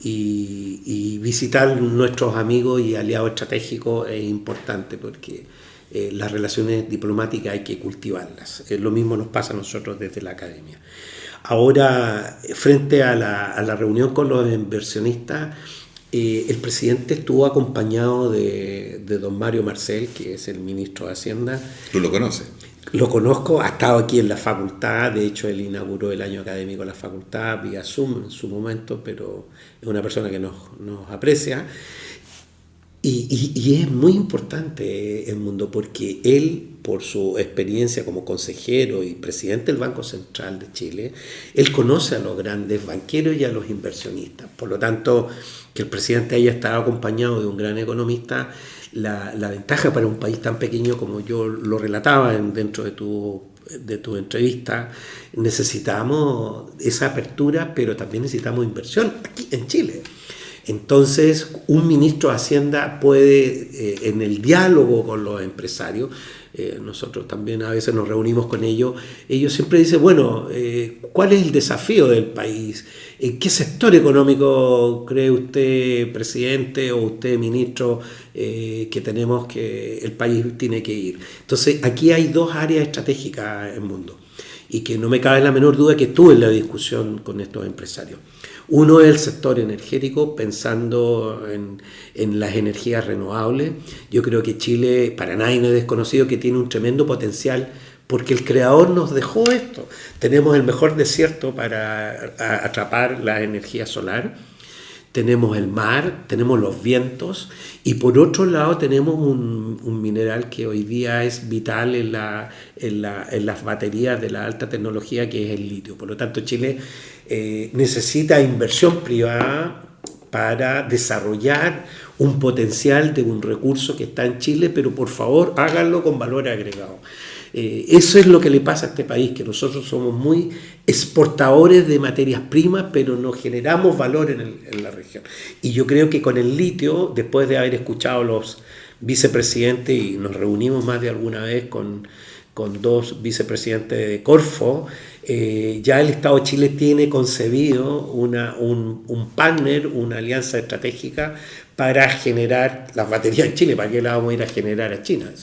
Y visitar nuestros amigos y aliados estratégicos es importante porque las relaciones diplomáticas hay que cultivarlas. Lo mismo nos pasa a nosotros desde la academia. Ahora, frente a la reunión con los inversionistas, el presidente estuvo acompañado de don Mario Marcel, que es el ministro de Hacienda. ¿Tú lo conoces? Lo conozco, ha estado aquí en la facultad, de hecho él inauguró el año académico en la facultad vía Zoom en su momento, pero es una persona que nos aprecia. Y es muy importante el mundo porque él, por su experiencia como consejero y presidente del Banco Central de Chile, él conoce a los grandes banqueros y a los inversionistas. Por lo tanto, que el presidente haya estado acompañado de un gran economista, la ventaja para un país tan pequeño como yo lo relataba dentro de tu entrevista, necesitamos esa apertura, pero también necesitamos inversión aquí en Chile. Entonces, un ministro de Hacienda puede, en el diálogo con los empresarios, nosotros también a veces nos reunimos con ellos siempre dicen, bueno, ¿cuál es el desafío del país? ¿En qué sector económico cree usted, presidente, o usted, ministro, que el país tiene que ir? Entonces, aquí hay dos áreas estratégicas en el mundo y que no me cabe la menor duda que estuve en la discusión con estos empresarios. Uno es el sector energético, pensando en las energías renovables. Yo creo que Chile, para nadie es desconocido, que tiene un tremendo potencial porque el creador nos dejó esto. Tenemos el mejor desierto para atrapar la energía solar, tenemos el mar, tenemos los vientos y por otro lado tenemos un mineral que hoy día es vital en las baterías de la alta tecnología, que es el litio. Por lo tanto, Chile necesita inversión privada para desarrollar un potencial de un recurso que está en Chile, pero por favor háganlo con valor agregado. Eso es lo que le pasa a este país, que nosotros somos muy exportadores de materias primas, pero no generamos valor en la región. Y yo creo que con el litio, después de haber escuchado a los vicepresidentes, y nos reunimos más de alguna vez con dos vicepresidentes de Corfo, ya el Estado de Chile tiene concebido un partner, una alianza estratégica para generar las baterías en Chile. ¿Para qué las vamos a ir a generar a China?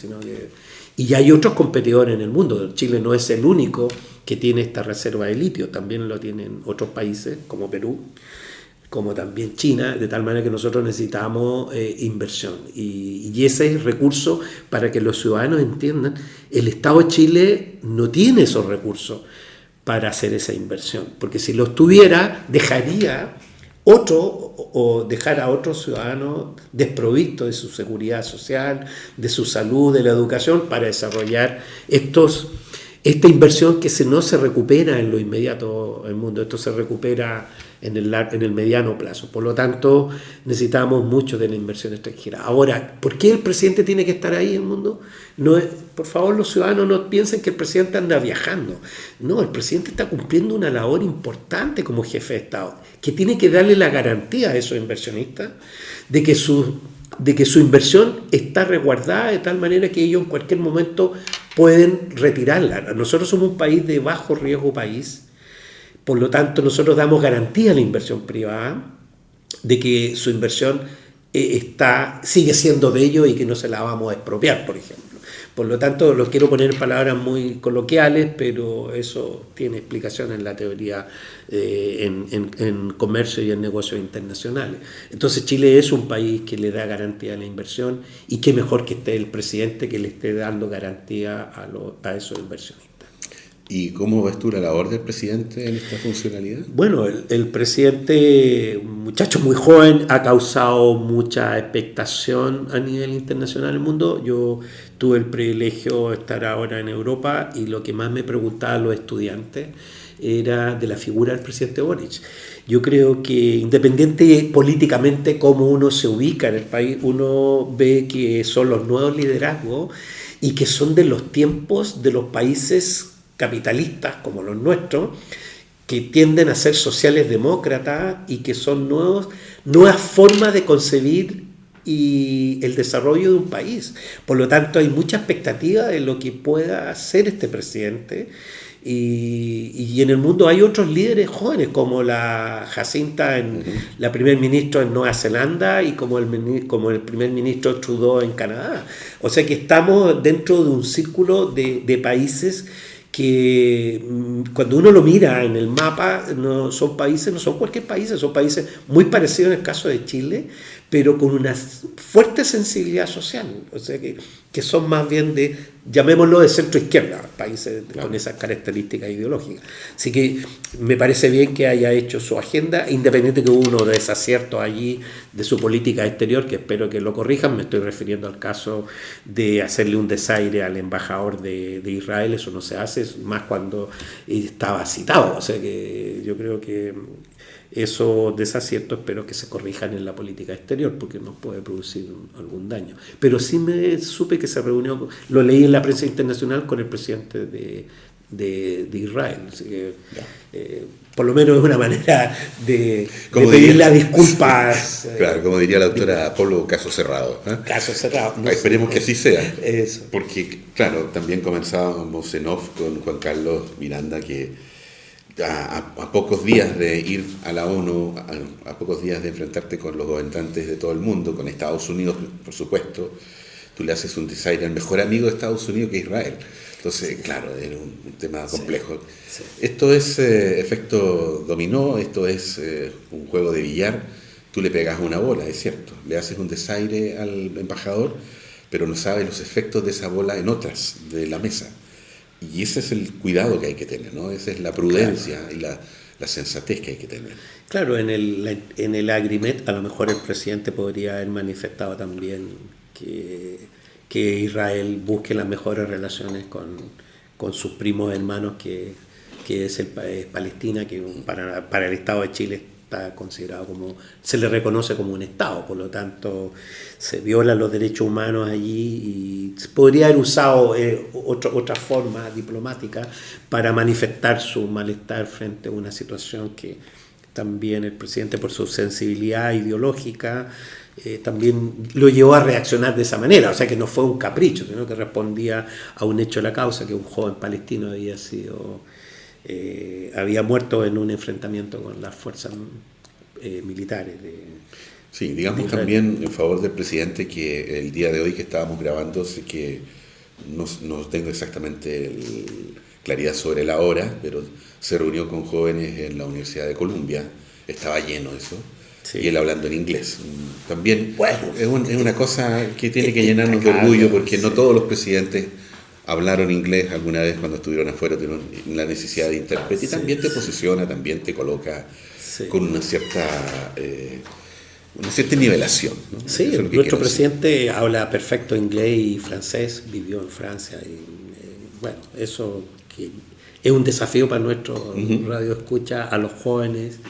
Y hay otros competidores en el mundo. Chile no es el único que tiene esta reserva de litio, también lo tienen otros países como Perú, como también China, de tal manera que nosotros necesitamos inversión. Y ese es el recurso para que los ciudadanos entiendan. El Estado de Chile no tiene esos recursos para hacer esa inversión, porque si los tuviera, dejar a otros ciudadanos desprovistos de su seguridad social, de su salud, de la educación, para desarrollar esta inversión que no se recupera en lo inmediato del mundo, esto se recupera en el mediano plazo. Por lo tanto, necesitamos mucho de la inversión extranjera. Ahora, ¿por qué el presidente tiene que estar ahí en el mundo? Por favor, los ciudadanos no piensen que el presidente anda viajando. No, el presidente está cumpliendo una labor importante como jefe de Estado, que tiene que darle la garantía a esos inversionistas de que su inversión está resguardada de tal manera que ellos en cualquier momento pueden retirarla. Nosotros somos un país de bajo riesgo país. Por lo tanto, nosotros damos garantía a la inversión privada de que su inversión sigue siendo de ellos y que no se la vamos a expropiar, por ejemplo. Por lo tanto, lo quiero poner en palabras muy coloquiales, pero eso tiene explicación en la teoría, en comercio y en negocios internacionales. Entonces, Chile es un país que le da garantía a la inversión y qué mejor que esté el presidente que le esté dando garantía a esos inversionistas. ¿Y cómo ves tú la labor del presidente en esta funcionalidad? Bueno, el presidente, un muchacho muy joven, ha causado mucha expectación a nivel internacional en el mundo. Yo tuve el privilegio de estar ahora en Europa y lo que más me preguntaban los estudiantes era de la figura del presidente Boric. Yo creo que independiente políticamente cómo uno se ubica en el país, uno ve que son los nuevos liderazgos y que son de los tiempos de los países capitalistas como los nuestros, que tienden a ser sociales demócratas y que son nuevas formas de concebir y el desarrollo de un país. Por lo tanto, hay mucha expectativa de lo que pueda hacer este presidente. Y en el mundo hay otros líderes jóvenes, como la Jacinta, la primer ministro en Nueva Zelanda, y como el primer ministro Trudeau en Canadá. O sea que estamos dentro de un círculo de países que cuando uno lo mira en el mapa no son cualquier país, son países muy parecidos en el caso de Chile, pero con una fuerte sensibilidad social, o sea que son más bien llamémoslo de centro izquierda, países con esas características ideológicas. Así que me parece bien que haya hecho su agenda, independiente que hubo unos desaciertos allí de su política exterior, que espero que lo corrijan. Me estoy refiriendo al caso de hacerle un desaire al embajador de Israel. Eso no se hace, más cuando estaba citado. O sea que yo creo que esos desaciertos espero que se corrijan en la política exterior, porque nos puede producir algún daño. Pero sí me supe que se reunió, lo leí en la prensa internacional, con el presidente de Israel. Así que, por lo menos es una manera de pedirle disculpas. Claro, como diría la doctora Polo, caso cerrado. Caso cerrado. No esperemos que así sea. Eso. Porque, claro, también comenzábamos en off con Juan Carlos Miranda que a pocos días de ir a la ONU, a pocos días de enfrentarte con los gobernantes de todo el mundo, con Estados Unidos, por supuesto, tú le haces un desaire al mejor amigo de Estados Unidos, que es Israel. Entonces, claro, es un tema complejo. Sí. Esto es efecto dominó, esto es un juego de billar. Tú le pegas una bola, es cierto, le haces un desaire al embajador, pero no sabes los efectos de esa bola en otras de la mesa. Y ese es el cuidado que hay que tener, ¿no? Esa es la prudencia, claro, y la sensatez que hay que tener. Claro, en el agrimet a lo mejor el presidente podría haber manifestado también que Israel busque las mejores relaciones con sus primos hermanos, que es Palestina, que para el Estado de Chile está considerado se le reconoce como un Estado. Por lo tanto, se violan los derechos humanos allí, y podría haber usado otra forma diplomática para manifestar su malestar frente a una situación que también el presidente, por su sensibilidad ideológica, también lo llevó a reaccionar de esa manera. O sea que no fue un capricho, sino que respondía a un hecho de la causa, que un joven palestino había muerto en un enfrentamiento con las fuerzas militares Sí, digamos también en favor del presidente que el día de hoy que estábamos grabando, sé que no tengo exactamente claridad sobre la hora, pero se reunió con jóvenes en la Universidad de Columbia, estaba lleno eso, sí, y él hablando en inglés. También bueno, es una cosa que tiene que llenarnos de orgullo, porque no todos los presidentes hablaron inglés alguna vez cuando estuvieron afuera, tuvieron la necesidad de intérprete, y también te posiciona, también te coloca con una cierta nivelación, ¿no? Sí, nuestro presidente habla perfecto inglés y francés, vivió en Francia, y bueno, eso que es un desafío para nuestro radio escucha, a los jóvenes,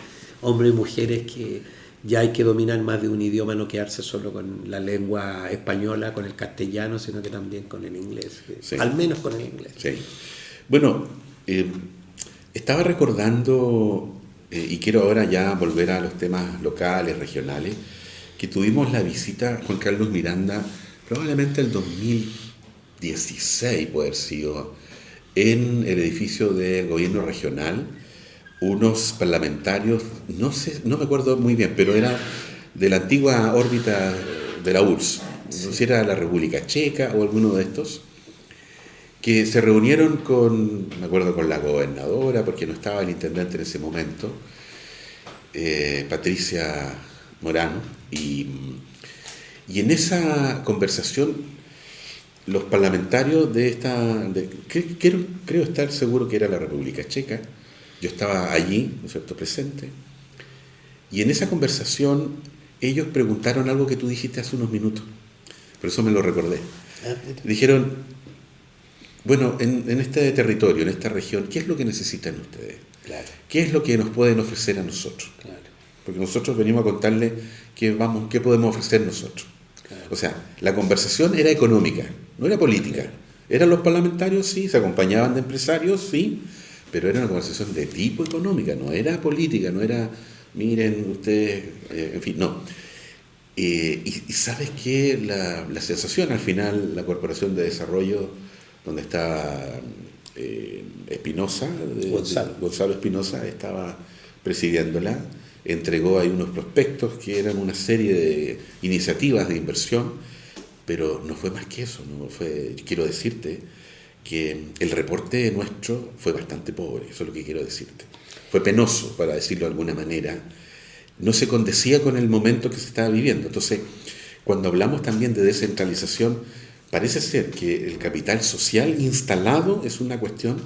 hombres y mujeres, que ya hay que dominar más de un idioma, no quedarse solo con la lengua española, con el castellano, sino que también con el inglés, sí, al menos con el inglés. Sí. Bueno, estaba recordando, y quiero ahora ya volver a los temas locales, regionales, que tuvimos la visita, Juan Carlos Miranda, probablemente el 2016 puede haber sido, en el edificio del gobierno regional, unos parlamentarios, no me acuerdo muy bien, pero era de la antigua órbita de la URSS, no sé si era la República Checa o alguno de estos, que se reunieron me acuerdo, con la gobernadora, porque no estaba el intendente en ese momento, Patricia Morán, y en esa conversación los parlamentarios de creo estar seguro que era la República Checa, yo estaba allí, ¿no es cierto?, presente, y en esa conversación ellos preguntaron algo que tú dijiste hace unos minutos, por eso me lo recordé. Dijeron, bueno, en este territorio, en esta región, ¿qué es lo que necesitan ustedes? Claro. ¿Qué es lo que nos pueden ofrecer a nosotros? Claro. Porque nosotros venimos a contarles qué podemos ofrecer nosotros. Claro. O sea, la conversación era económica, no era política. Claro. Eran los parlamentarios, sí, se acompañaban de empresarios, sí, pero era una conversación de tipo económica, no era política, no era, miren, ustedes, en fin, no. Y sabes que la sensación al final, la Corporación de Desarrollo, donde está Espinosa, Gonzalo Espinosa, estaba presidiéndola, entregó ahí unos prospectos que eran una serie de iniciativas de inversión, pero no fue más que eso, quiero decirte que el reporte nuestro fue bastante pobre, eso es lo que quiero decirte. Fue penoso, para decirlo de alguna manera, no se condecía con el momento que se estaba viviendo. Entonces, cuando hablamos también de descentralización, parece ser que el capital social instalado es una cuestión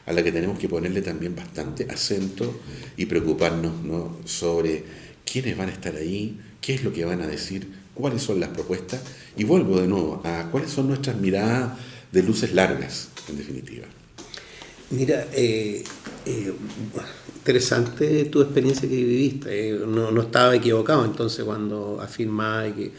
a la que tenemos que ponerle también bastante acento y preocuparnos, ¿no?, sobre quiénes van a estar ahí, qué es lo que van a decir, cuáles son las propuestas, y vuelvo de nuevo a cuáles son nuestras miradas de luces largas, en definitiva. Mira, interesante tu experiencia que viviste. No estaba equivocado entonces cuando afirmaba que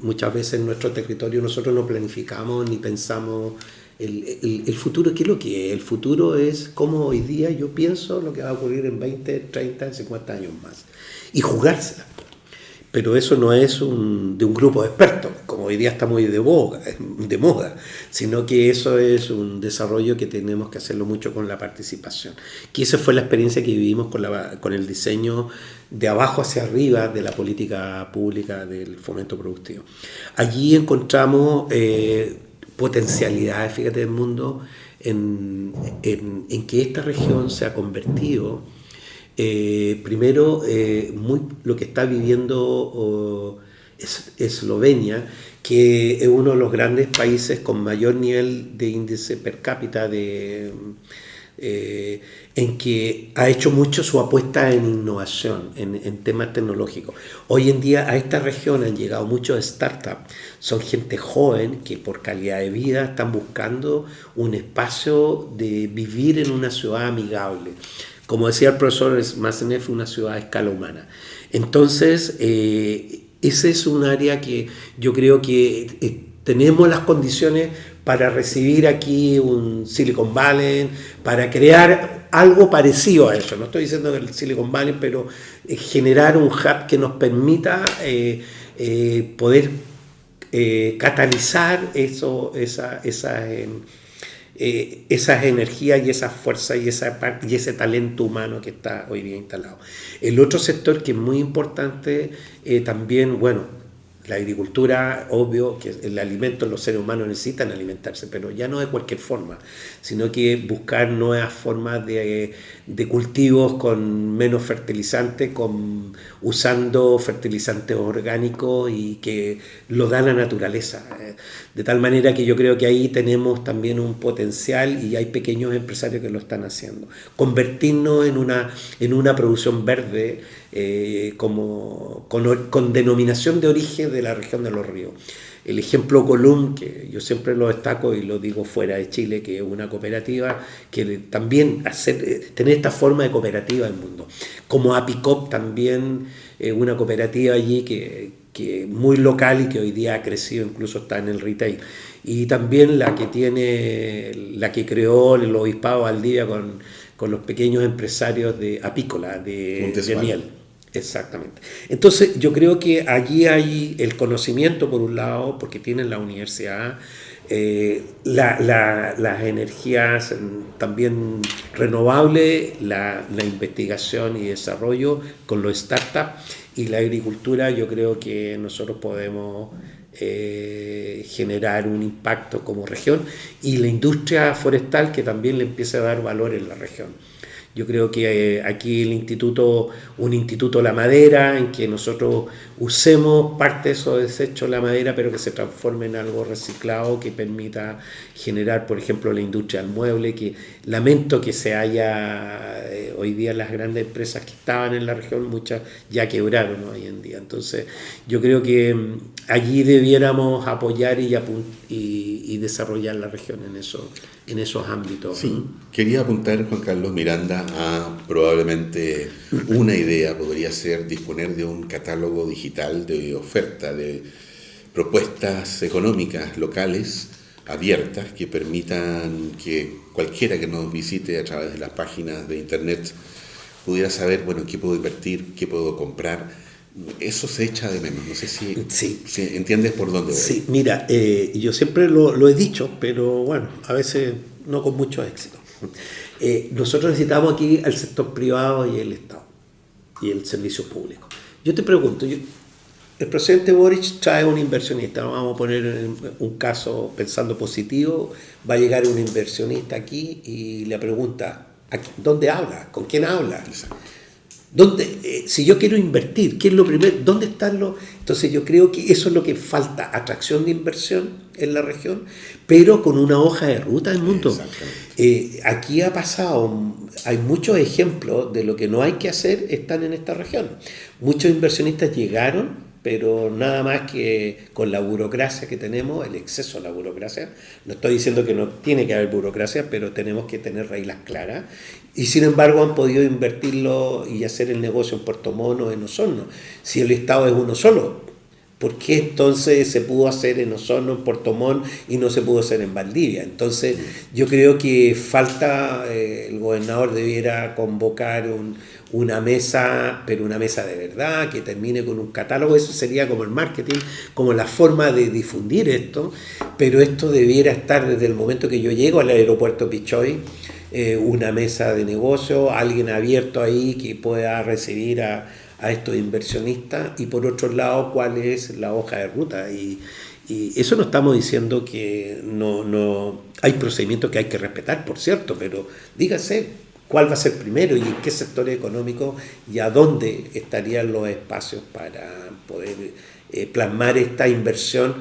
muchas veces en nuestro territorio nosotros no planificamos ni pensamos el futuro. ¿Qué es lo que es? El futuro es como hoy día yo pienso lo que va a ocurrir en 20, 30, 50 años más. Y jugársela. Pero eso no es de un grupo de expertos, como hoy día está muy de moda, sino que eso es un desarrollo que tenemos que hacerlo mucho con la participación. Que esa fue la experiencia que vivimos con el diseño de abajo hacia arriba de la política pública del fomento productivo. Allí encontramos potencialidades, fíjate, del mundo en que esta región se ha convertido. Primero, lo que está viviendo Eslovenia, que es uno de los grandes países con mayor nivel de índice per cápita, en que ha hecho mucho su apuesta en innovación, en temas tecnológicos. Hoy en día a esta región han llegado muchos startups, son gente joven que por calidad de vida están buscando un espacio de vivir en una ciudad amigable. Como decía el profesor Massenef, una ciudad a escala humana. Entonces, ese es un área que yo creo que tenemos las condiciones para recibir aquí un Silicon Valley, para crear algo parecido a eso. No estoy diciendo que el Silicon Valley, pero generar un hub que nos permita poder catalizar esas energías y esa fuerza y ese talento humano que está hoy día instalado. El otro sector que es muy importante también, bueno, la agricultura, obvio que el alimento, los seres humanos necesitan alimentarse, pero ya no de cualquier forma, sino que buscar nuevas formas de cultivos con menos fertilizantes, usando fertilizantes orgánicos y que lo da la naturaleza. De tal manera que yo creo que ahí tenemos también un potencial y hay pequeños empresarios que lo están haciendo. Convertirnos en una producción verde con denominación de origen de la región de los ríos. El ejemplo Colum, que yo siempre lo destaco y lo digo fuera de Chile, que es una cooperativa que también tener esta forma de cooperativa en el mundo. Como Apicop también, una cooperativa allí que muy local y que hoy día ha crecido, incluso está en el retail. Y también la que creó el Obispado Valdivia con los pequeños empresarios de apícola, de miel. Exactamente. Entonces yo creo que allí hay el conocimiento por un lado, porque tienen la universidad, las energías también renovables, la investigación y desarrollo con los startups y la agricultura. Yo creo que nosotros podemos generar un impacto como región, y la industria forestal que también le empieza a dar valor en la región. Yo creo que aquí un instituto La Madera, en que nosotros usemos parte de esos desechos de la madera, pero que se transforme en algo reciclado que permita generar, por ejemplo, la industria del mueble, que lamento que se haya, hoy día las grandes empresas que estaban en la región, muchas ya quebraron, ¿no? Hoy en día. Entonces, yo creo que allí debiéramos apoyar y desarrollar la región en esos ámbitos. Sí, quería apuntar, Juan Carlos Miranda, a probablemente una idea, podría ser disponer de un catálogo digital de oferta, de propuestas económicas locales abiertas que permitan que cualquiera que nos visite a través de las páginas de internet pudiera saber, bueno, qué puedo invertir, qué puedo comprar. Eso se echa de menos, no sé si entiendes por dónde voy. Sí, mira, yo siempre lo he dicho, pero bueno, a veces no con mucho éxito. Nosotros necesitamos aquí al sector privado y el Estado y el servicio público. Yo te pregunto, el presidente Boric trae un inversionista, vamos a poner un caso pensando positivo, va a llegar un inversionista aquí y le pregunta, ¿dónde habla? ¿Con quién habla? Exacto. Si yo quiero invertir, ¿qué es lo primero? ¿Dónde están los...? Entonces yo creo que eso es lo que falta, atracción de inversión en la región, pero con una hoja de ruta del mundo. Aquí ha pasado, hay muchos ejemplos de lo que no hay que hacer, están en esta región. Muchos inversionistas llegaron, pero nada más que con la burocracia que tenemos, el exceso de la burocracia. No estoy diciendo que no tiene que haber burocracia, pero tenemos que tener reglas claras. Y sin embargo han podido invertirlo y hacer el negocio en Puerto Montt o en Osorno. Si el Estado es uno solo, ¿por qué entonces se pudo hacer en Osorno, en Puerto Montt y no se pudo hacer en Valdivia? Entonces yo creo que falta, el gobernador debiera convocar una mesa, pero una mesa de verdad, que termine con un catálogo. Eso sería como el marketing, como la forma de difundir esto, pero esto debiera estar desde el momento que yo llego al aeropuerto Pichoy, una mesa de negocio, alguien abierto ahí que pueda recibir a estos inversionistas, y por otro lado cuál es la hoja de ruta. Y eso no estamos diciendo que no hay procedimientos que hay que respetar, por cierto, pero dígase cuál va a ser primero y en qué sectores económicos y a dónde estarían los espacios para poder plasmar esta inversión.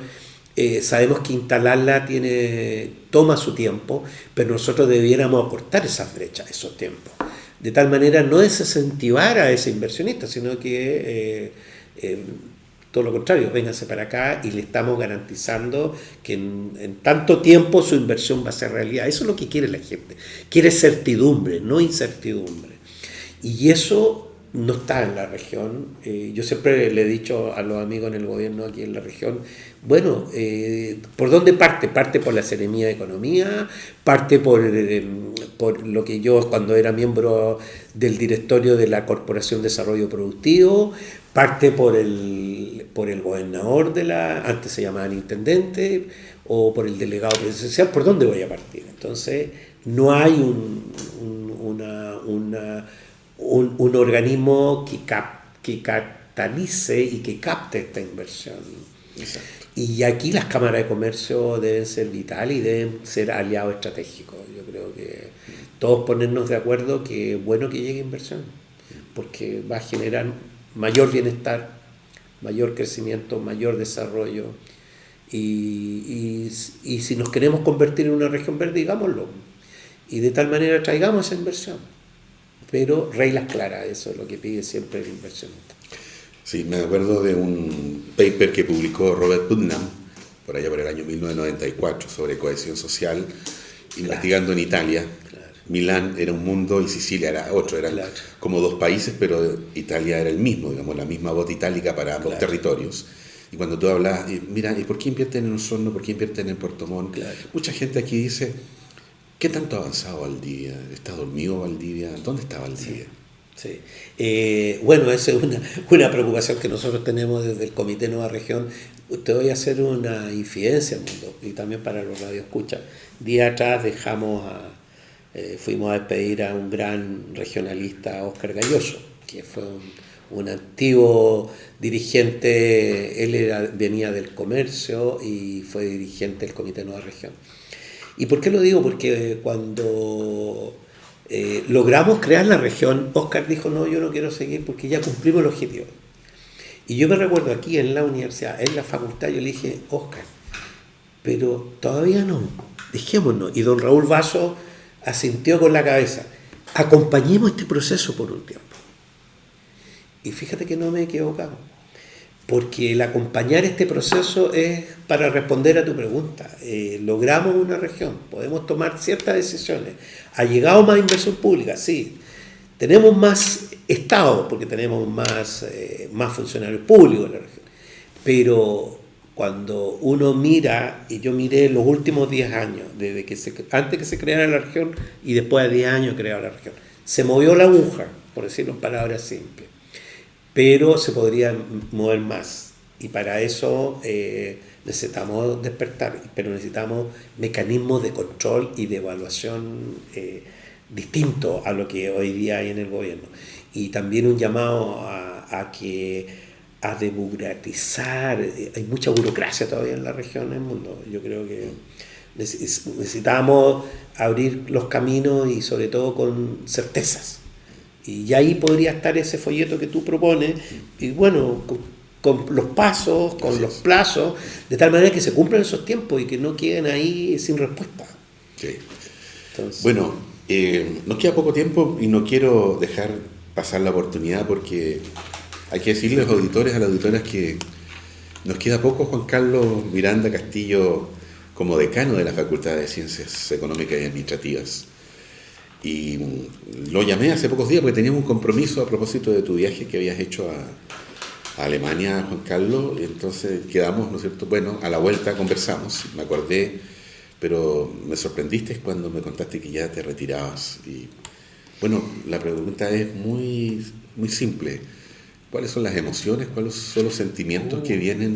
Sabemos que instalarla toma su tiempo, pero nosotros debiéramos acortar esas brechas, esos tiempos, de tal manera no desincentivar a ese inversionista, sino que todo lo contrario, vénganse para acá y le estamos garantizando que en tanto tiempo su inversión va a ser realidad. Eso es lo que quiere la gente, quiere certidumbre, no incertidumbre, y eso no está en la región. Yo siempre le he dicho a los amigos en el gobierno aquí en la región, bueno, ¿por dónde parte? Parte por la Seremía de Economía, parte por lo que yo cuando era miembro del directorio de la Corporación de Desarrollo Productivo, parte por el gobernador antes se llamaban intendente, o por el delegado presidencial. ¿Por dónde voy a partir? Entonces no hay un organismo que catalice y que capte esta inversión. Exacto. Y aquí las cámaras de comercio deben ser vitales y deben ser aliados estratégicos. Yo creo que todos ponernos de acuerdo que es bueno que llegue inversión, porque va a generar mayor bienestar, mayor crecimiento, mayor desarrollo. Y si nos queremos convertir en una región verde, digámoslo. Y de tal manera traigamos esa inversión. Pero reglas claras, eso es lo que pide siempre el inversionista. Sí, me acuerdo de un paper que publicó Robert Putnam, por allá por el año 1994, sobre cohesión social, investigando en Italia. Claro. Milán era un mundo y Sicilia era otro, eran como dos países, pero Italia era el mismo, digamos, la misma bota itálica para ambos territorios. Y cuando tú hablas, mira, ¿y por qué invierten en Osorno? ¿Por qué invierten en Puerto Montt? Claro. Mucha gente aquí dice, ¿qué tanto ha avanzado Valdivia? ¿Está dormido Valdivia? ¿Dónde está Valdivia? Sí. Bueno, esa es una preocupación que nosotros tenemos desde el Comité Nueva Región. Te voy a hacer una infidencia al mundo y también para los radioescuchas. Día atrás fuimos a despedir a un gran regionalista, Óscar Galloso, que fue un antiguo dirigente. Él venía del comercio y fue dirigente del Comité Nueva Región. ¿Y por qué lo digo? Porque cuando logramos crear la región. Oscar dijo, no, yo no quiero seguir porque ya cumplimos el objetivo. Y yo me recuerdo aquí en la universidad, en la facultad, yo le dije, Oscar, pero todavía no, dejémonos. Y don Raúl Vaso asintió con la cabeza, acompañemos este proceso por un tiempo. Y fíjate que no me he equivocado, porque el acompañar este proceso es para responder a tu pregunta. Logramos una región, podemos tomar ciertas decisiones. ¿Ha llegado más inversión pública? Sí. Tenemos más Estado, porque tenemos más funcionarios públicos en la región. Pero cuando uno mira, y yo miré los últimos 10 años, antes que se creara la región y después de 10 años creada la región, se movió la aguja, por decirlo en palabras simples, pero se podría mover más. Y para eso necesitamos despertar, pero necesitamos mecanismos de control y de evaluación distintos a lo que hoy día hay en el gobierno. Y también un llamado a democratizar. Hay mucha burocracia todavía en la región, en el mundo. Yo creo que necesitamos abrir los caminos y sobre todo con certezas. Y ahí podría estar ese folleto que tú propones, y bueno, con los pasos, con los plazos, de tal manera que se cumplan esos tiempos y que no queden ahí sin respuesta. Sí. Entonces, bueno, nos queda poco tiempo y no quiero dejar pasar la oportunidad porque hay que decirle a los auditores, a las auditoras que nos queda poco. Juan Carlos Miranda Castillo como decano de la Facultad de Ciencias Económicas y Administrativas. Y lo llamé hace pocos días porque teníamos un compromiso a propósito de tu viaje que habías hecho a Alemania, Juan Carlos. Y entonces quedamos, ¿no es cierto? Bueno, a la vuelta conversamos, me acordé, pero me sorprendiste cuando me contaste que ya te retirabas. Y bueno, la pregunta es muy, muy simple. ¿Cuáles son las emociones, cuáles son los sentimientos que vienen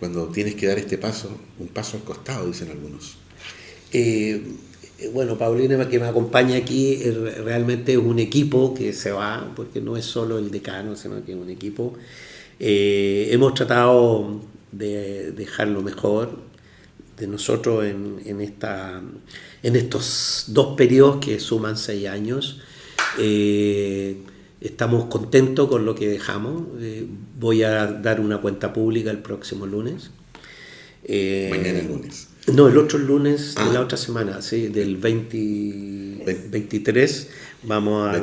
cuando tienes que dar este paso, un paso al costado, dicen algunos? Bueno, Paulina, que me acompaña aquí, realmente es un equipo que se va, porque no es solo el decano, sino que es un equipo. Hemos tratado de dejar lo mejor de nosotros en estos 2 periodos que suman 6 años. Estamos contentos con lo que dejamos. Voy a dar una cuenta pública el próximo lunes. Mañana el lunes. No, el otro lunes de la otra semana, sí, del 23 vamos a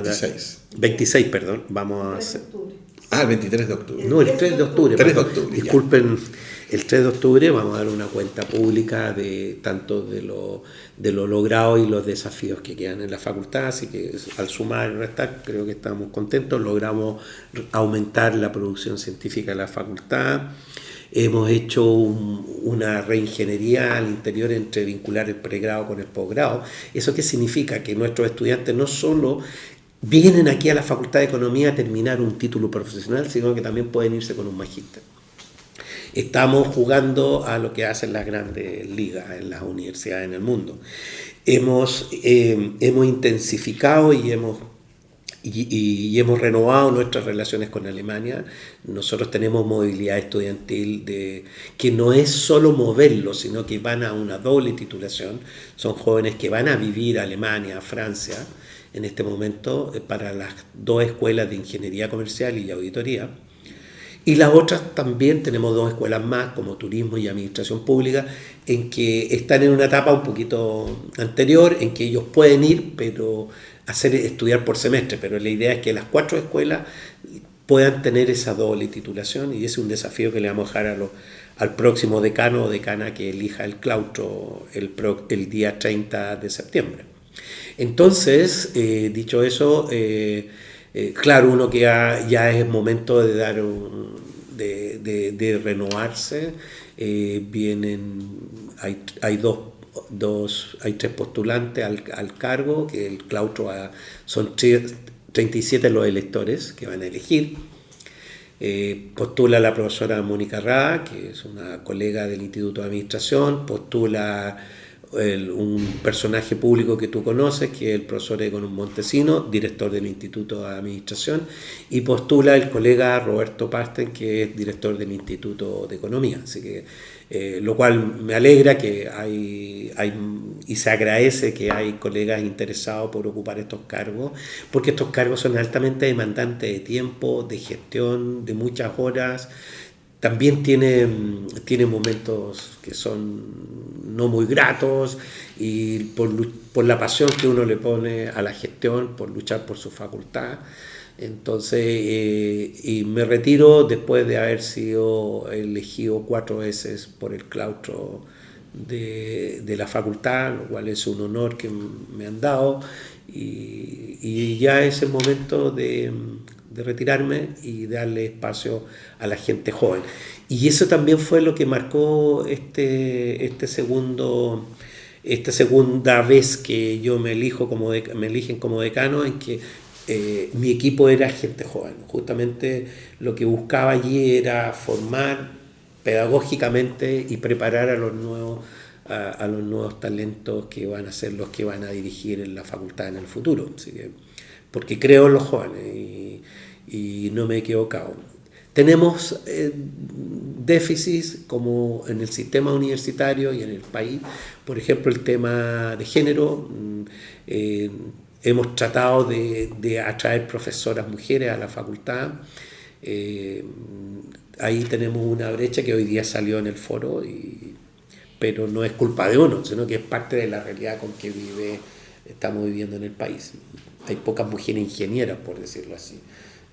26, perdón, vamos a hacer. El 23 de octubre. No, el 3 de octubre. 3 de octubre. Disculpen, el 3 de octubre vamos a dar una cuenta pública de tanto de lo logrado y los desafíos que quedan en la facultad, así que al sumar y restar creo que estamos contentos. Logramos aumentar la producción científica de la facultad. Hemos hecho una reingeniería al interior entre vincular el pregrado con el posgrado. ¿Eso qué significa? Que nuestros estudiantes no solo vienen aquí a la Facultad de Economía a terminar un título profesional, sino que también pueden irse con un magíster. Estamos jugando a lo que hacen las grandes ligas en las universidades en el mundo. Hemos intensificado y hemos renovado nuestras relaciones con Alemania. Nosotros tenemos movilidad estudiantil que no es solo moverlos, sino que van a una doble titulación. Son jóvenes que van a vivir a Alemania, a Francia, en este momento, para las 2 escuelas de Ingeniería Comercial y Auditoría. Y las otras también tenemos 2 escuelas más, como Turismo y Administración Pública, en que están en una etapa un poquito anterior, en que ellos pueden ir, pero estudiar por semestre, pero la idea es que las 4 escuelas puedan tener esa doble titulación, y ese es un desafío que le vamos a dejar al próximo decano o decana que elija el claustro el día 30 de septiembre. Entonces, dicho eso, claro, uno que ya es momento de dar de renovarse. Hay 3 postulantes al cargo, que el claustro son 37 los electores que van a elegir. Postula la profesora Mónica Rada, que es una colega del Instituto de Administración, postula un personaje público que tú conoces, que es el profesor Econom Montesino, director del Instituto de Administración, y postula el colega Roberto Pasten, que es director del Instituto de Economía. Así que Lo cual me alegra que y se agradece que hay colegas interesados por ocupar estos cargos, porque estos cargos son altamente demandantes de tiempo, de gestión, de muchas horas. También tiene momentos que son no muy gratos, y por la pasión que uno le pone a la gestión, por luchar por su facultad. Entonces, y me retiro después de haber sido elegido 4 veces por el claustro de la facultad, lo cual es un honor que me han dado, y ya es el momento de retirarme y darle espacio a la gente joven. Y eso también fue lo que marcó esta segunda vez que yo me eligen como decano, en que mi equipo era gente joven. Justamente lo que buscaba allí era formar pedagógicamente y preparar a los nuevos talentos que van a ser los que van a dirigir en la facultad en el futuro. Así que, porque creo en los jóvenes y no me he equivocado. Tenemos déficits como en el sistema universitario y en el país. Por ejemplo, el tema de género. Hemos tratado de atraer profesoras mujeres a la facultad. Ahí tenemos una brecha que hoy día salió en el foro, pero no es culpa de uno, sino que es parte de la realidad con que estamos viviendo en el país. Hay pocas mujeres ingenieras, por decirlo así.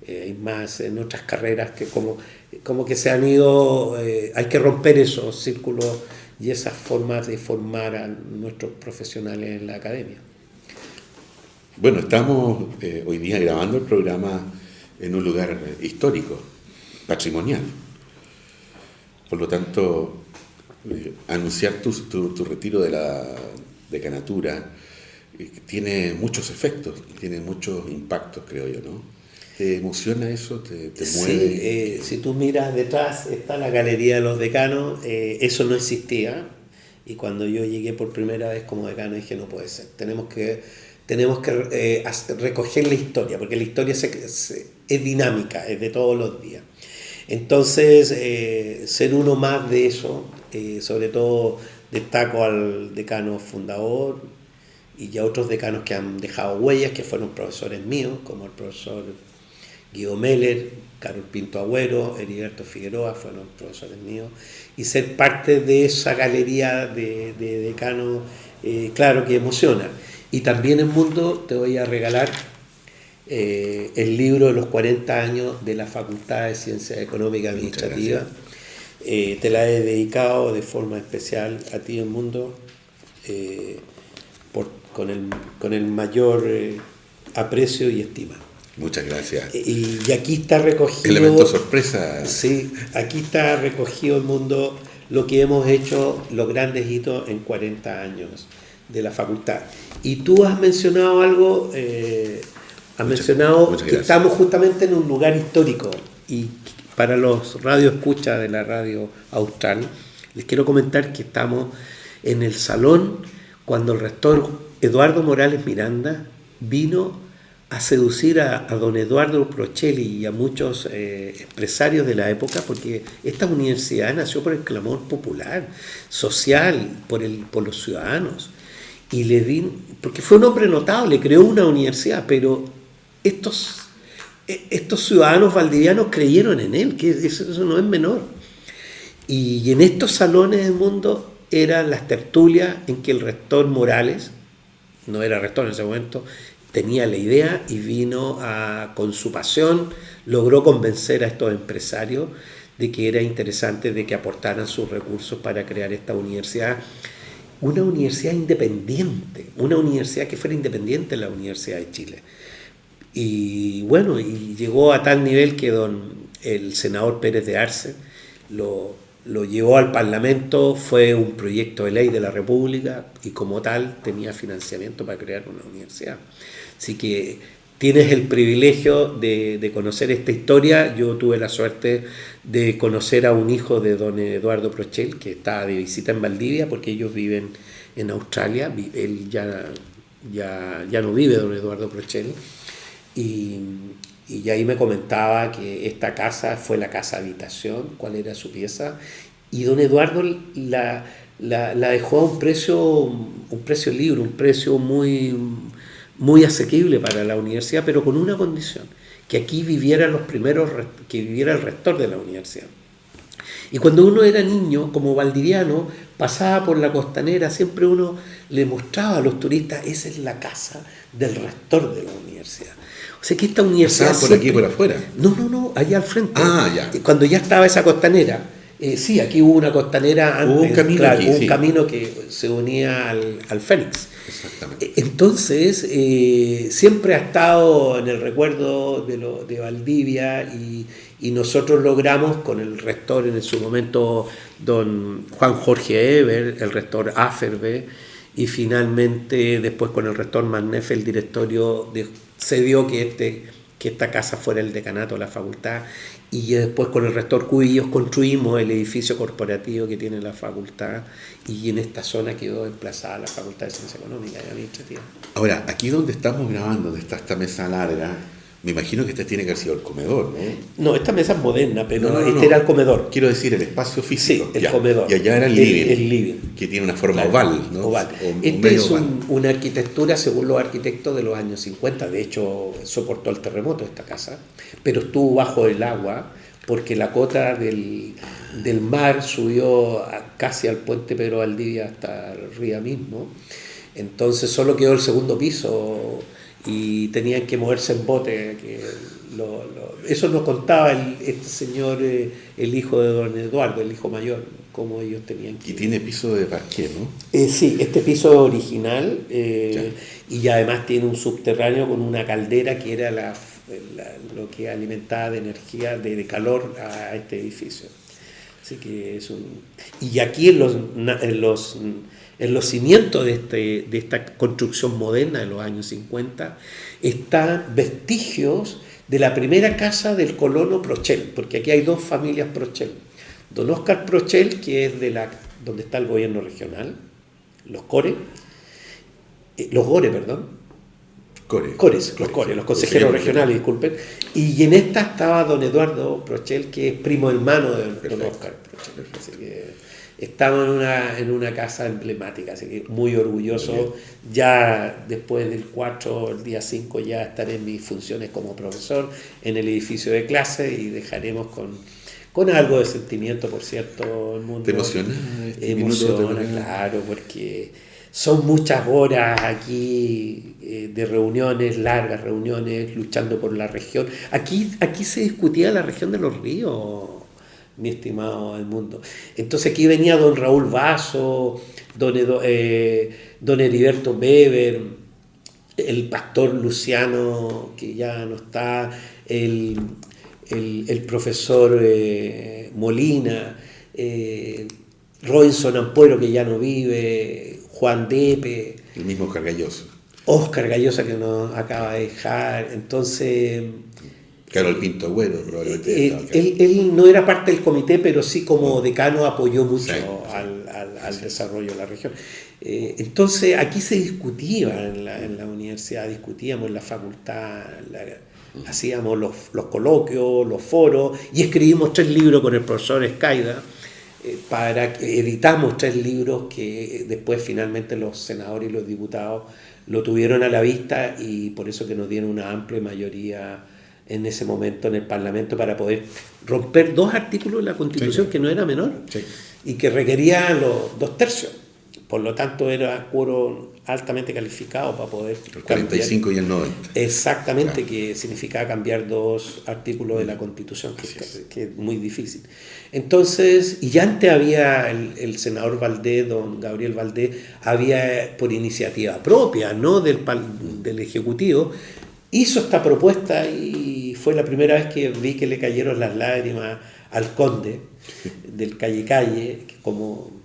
Hay más en otras carreras que como que se han ido. Hay que romper esos círculos y esas formas de formar a nuestros profesionales en la academia. Bueno, estamos hoy día grabando el programa en un lugar histórico, patrimonial. Por lo tanto, anunciar tu retiro de la decanatura tiene muchos efectos, tiene muchos impactos, creo yo, ¿no? ¿Te emociona eso? ¿Te mueve? Sí, si tú miras detrás, está la galería de los decanos. Eso no existía, y cuando yo llegué por primera vez como decano dije, no puede ser, tenemos que recoger la historia, porque la historia es dinámica, es de todos los días. Entonces, ser uno más de eso, sobre todo destaco al decano fundador y a otros decanos que han dejado huellas, que fueron profesores míos, como el profesor Guido Meller, Carol Pinto Agüero, Heriberto Figueroa, fueron profesores míos, y ser parte de esa galería de decanos, claro que emociona. Y también en Mundo te voy a regalar el libro de los 40 años de la Facultad de Ciencias Económicas y Administrativas. Te la he dedicado de forma especial a ti, en Mundo, con el mayor aprecio y estima. Muchas gracias. Y aquí está recogido... Elemento sorpresa. Sí, aquí está recogido, en Mundo, lo que hemos hecho, los grandes hitos en 40 años de la facultad. Y tú has mencionado algo, que estamos justamente en un lugar histórico, y para los radioescuchas de la radio austral les quiero comentar que estamos en el salón cuando el rector Eduardo Morales Miranda vino a seducir a don Eduardo Prochelli y a muchos empresarios de la época, porque esta universidad nació por el clamor popular, social, por los ciudadanos. Porque fue un hombre notable, creó una universidad, pero estos ciudadanos valdivianos creyeron en él, que eso no es menor. Y en estos salones del Mundo eran las tertulias en que el rector Morales, no era rector en ese momento, tenía la idea y vino con su pasión, logró convencer a estos empresarios de que era interesante de que aportaran sus recursos para crear esta universidad. Una universidad independiente, una universidad que fuera independiente en la Universidad de Chile. Y bueno, y llegó a tal nivel que el senador Pérez de Arce lo llevó al Parlamento, fue un proyecto de ley de la República y como tal tenía financiamiento para crear una universidad. Así que tienes el privilegio de conocer esta historia. Yo tuve la suerte de conocer a un hijo de don Eduardo Prochel, que estaba de visita en Valdivia, porque ellos viven en Australia. Él ya no vive, don Eduardo Prochel. Y ahí me comentaba que esta casa fue la casa habitación, cuál era su pieza, y don Eduardo la dejó a un precio libre, un precio muy asequible para la universidad, pero con una condición, que aquí viviera que viviera el rector de la universidad. Y cuando uno era niño, como valdiviano, pasaba por la costanera, siempre uno le mostraba a los turistas, esa es la casa del rector de la universidad. O sea que esta universidad... ¿Pasaba por aquí por afuera? No, allá al frente. Ah, ya. Cuando ya estaba esa costanera, sí, aquí hubo una costanera antes, hubo un camino, claro, aquí, hubo un sí, camino que se unía al Fénix. Exactamente. Entonces, siempre ha estado en el recuerdo de Valdivia y nosotros logramos con el rector en su momento, don Juan Jorge Eber, el rector Aferbe, y finalmente después con el rector Magnefe, el directorio se dio que esta casa fuera el decanato de la facultad, y después con el rector Cubillos construimos el edificio corporativo que tiene la facultad, y en esta zona quedó emplazada la Facultad de Ciencias Económicas y Administrativas. Ahora, aquí donde estamos grabando, donde está esta mesa larga, me imagino que este tiene que haber sido el comedor, ¿no? No, esta mesa es moderna, pero No. era el comedor. Quiero decir, el espacio físico. Sí, el comedor. Y allá era el living. El living. Que tiene una forma Claro, oval, ¿no? oval. Esta es una arquitectura según los arquitectos de los años 50. De hecho, soportó el terremoto esta casa, pero estuvo bajo el agua porque la cota del mar subió casi al puente Pedro Valdivia hasta arriba mismo. Entonces solo quedó el segundo piso y tenían que moverse en bote. Eso nos contaba este señor, el hijo de don Eduardo, el hijo mayor, cómo ellos tenían que... Y tiene piso de parqué, ¿no? Sí, este piso es original y además tiene un subterráneo con una caldera que era lo que alimentaba de energía, de calor a este edificio. Así que es y aquí en los cimientos de esta construcción moderna de los años 50 están vestigios de la primera casa del colono Prochel, porque aquí hay dos familias Prochel. Don Óscar Prochel, que es donde está el gobierno regional, los Gore, los consejeros regionales, disculpen, y en esta estaba don Eduardo Prochel, que es primo hermano de don Óscar Prochel, así que estamos en una casa emblemática, así que muy orgulloso. Ya después del 4, el día 5 ya estaré en mis funciones como profesor en el edificio de clase y dejaremos con algo de sentimiento, por cierto, el mundo. ¿Te emociona? Emociona, claro, porque son muchas horas aquí de reuniones, largas reuniones, luchando por la región. Aquí se discutía la región de los ríos, mi estimado Edmundo. Entonces aquí venía don Raúl Vaso, don Heriberto Weber, el pastor Luciano, que ya no está, el profesor Molina, Robinson Ampuero, que ya no vive, Juan Depe, el mismo Oscar Gallosa, que nos acaba de dejar. Entonces, Carol Pinto Agüero, probablemente. Él no era parte del comité, pero sí como decano apoyó mucho al desarrollo de la región. Entonces aquí se discutía en la universidad, discutíamos en la facultad, hacíamos los coloquios, los foros, y escribimos 3 libros con el profesor Escaida, editamos 3 libros que después finalmente los senadores y los diputados lo tuvieron a la vista, y por eso que nos dieron una amplia mayoría en ese momento en el Parlamento para poder romper 2 artículos de la Constitución, que no era menor, y que requería los 2/3. Por lo tanto, era quórum altamente calificado para poder... El 45 y el 90. Exactamente, claro. Que significaba cambiar 2 artículos de la Constitución, que es muy difícil. Entonces, y ya antes había el senador Valdés, don Gabriel Valdés, había por iniciativa propia, no del Ejecutivo, hizo esta propuesta, y fue la primera vez que vi que le cayeron las lágrimas al conde del Calle, que como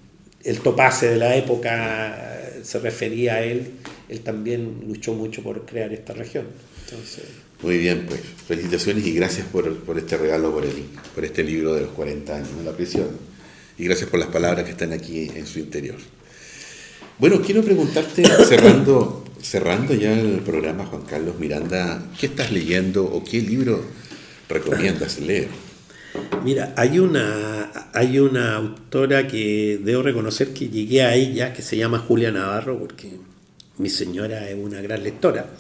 el topace de la época se refería a él también luchó mucho por crear esta región. Entonces, muy bien, pues felicitaciones y gracias por este regalo, por este libro de los 40 años de la prisión, y gracias por las palabras que están aquí en su interior. Bueno, quiero preguntarte, cerrando ya el programa, Juan Carlos Miranda, ¿qué estás leyendo o qué libro recomiendas leer? Mira, hay una autora que debo reconocer que llegué a ella, que se llama Julia Navarro, porque mi señora es una gran lectora.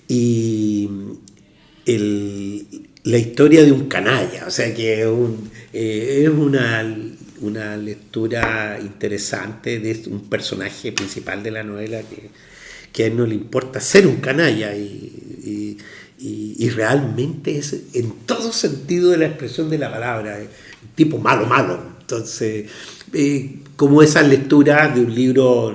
Y la historia de un canalla, o sea que es una lectura interesante de un personaje principal de la novela que a él no le importa ser un canalla y realmente es en todo sentido de la expresión de la palabra, un tipo malo, malo. Entonces, como esas lecturas de un libro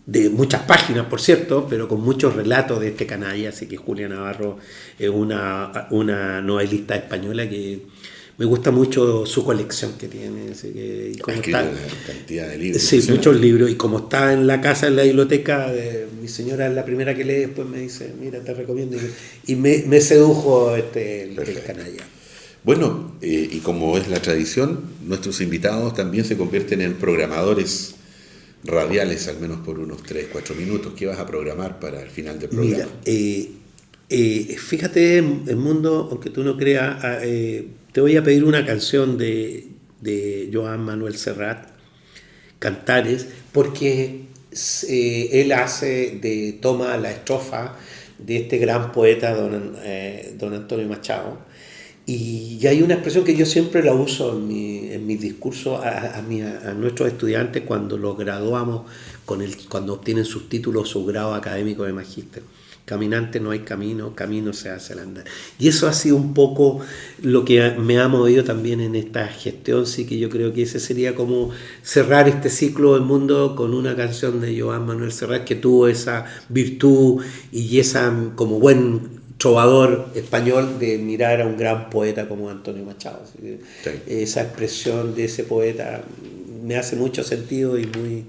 de muchas páginas, por cierto, pero con muchos relatos de este canalla, así que Julia Navarro es una novelista española que me gusta mucho su colección que tiene. Así que, y Ha escrito una cantidad de libros. Sí, muchos libros. Y como está en la casa, en la biblioteca, mi señora es la primera que lee, después me dice, mira, te recomiendo. Y me sedujo el canalla. Bueno, y como es la tradición, nuestros invitados también se convierten en programadores radiales, al menos por unos 3-4 minutos. ¿Qué vas a programar para el final del programa? Mira, fíjate, Mundo, aunque tú no creas, te voy a pedir una canción de Joan Manuel Serrat, Cantares, porque él toma la estrofa de este gran poeta, don Antonio Machado, y hay una expresión que yo siempre la uso en mis discursos a nuestros estudiantes cuando los graduamos, cuando obtienen sus títulos, su grado académico de magíster. Caminante no hay camino, camino se hace al andar. Y eso ha sido un poco lo que me ha movido también en esta gestión, sí, que yo creo que ese sería como cerrar este ciclo del mundo con una canción de Joan Manuel Serrat que tuvo esa virtud y esa, como buen trovador español, de mirar a un gran poeta como Antonio Machado. Sí. Esa expresión de ese poeta me hace mucho sentido y muy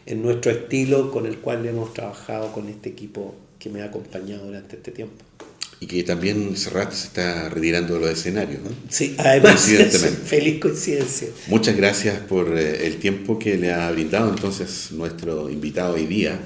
en nuestro estilo con el cual hemos trabajado con este equipo que me ha acompañado durante este tiempo. Y que también Serrat se está retirando de los escenarios, ¿no? Sí, además, feliz coincidencia. Muchas gracias por el tiempo que le ha brindado entonces nuestro invitado hoy día,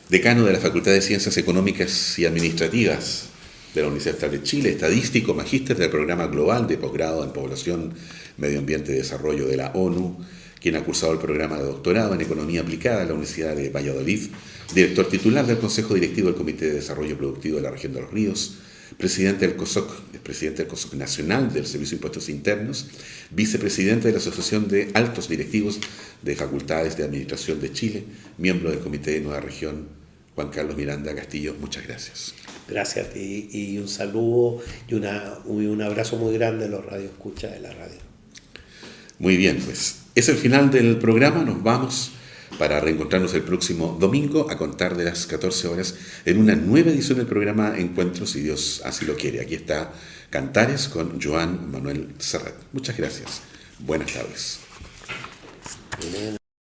decano de la Facultad de Ciencias Económicas y Administrativas de la Universidad Austral de Chile, estadístico, magíster del Programa Global de Posgrado en Población, Medio Ambiente y Desarrollo de la ONU, quien ha cursado el programa de doctorado en Economía Aplicada en la Universidad de Valladolid, director titular del Consejo Directivo del Comité de Desarrollo Productivo de la Región de los Ríos, presidente del COSOC Nacional del Servicio de Impuestos Internos, vicepresidente de la Asociación de Altos Directivos de Facultades de Administración de Chile, miembro del Comité de Nueva Región, Juan Carlos Miranda Castillo. Muchas gracias. Gracias a ti y un saludo y un abrazo muy grande a los radioescuchas de la radio. Muy bien, pues es el final del programa. Nos vamos para reencontrarnos el próximo domingo a contar de las 14 horas en una nueva edición del programa Encuentros, si Dios así lo quiere. Aquí está Cantares con Joan Manuel Serrat. Muchas gracias. Buenas tardes.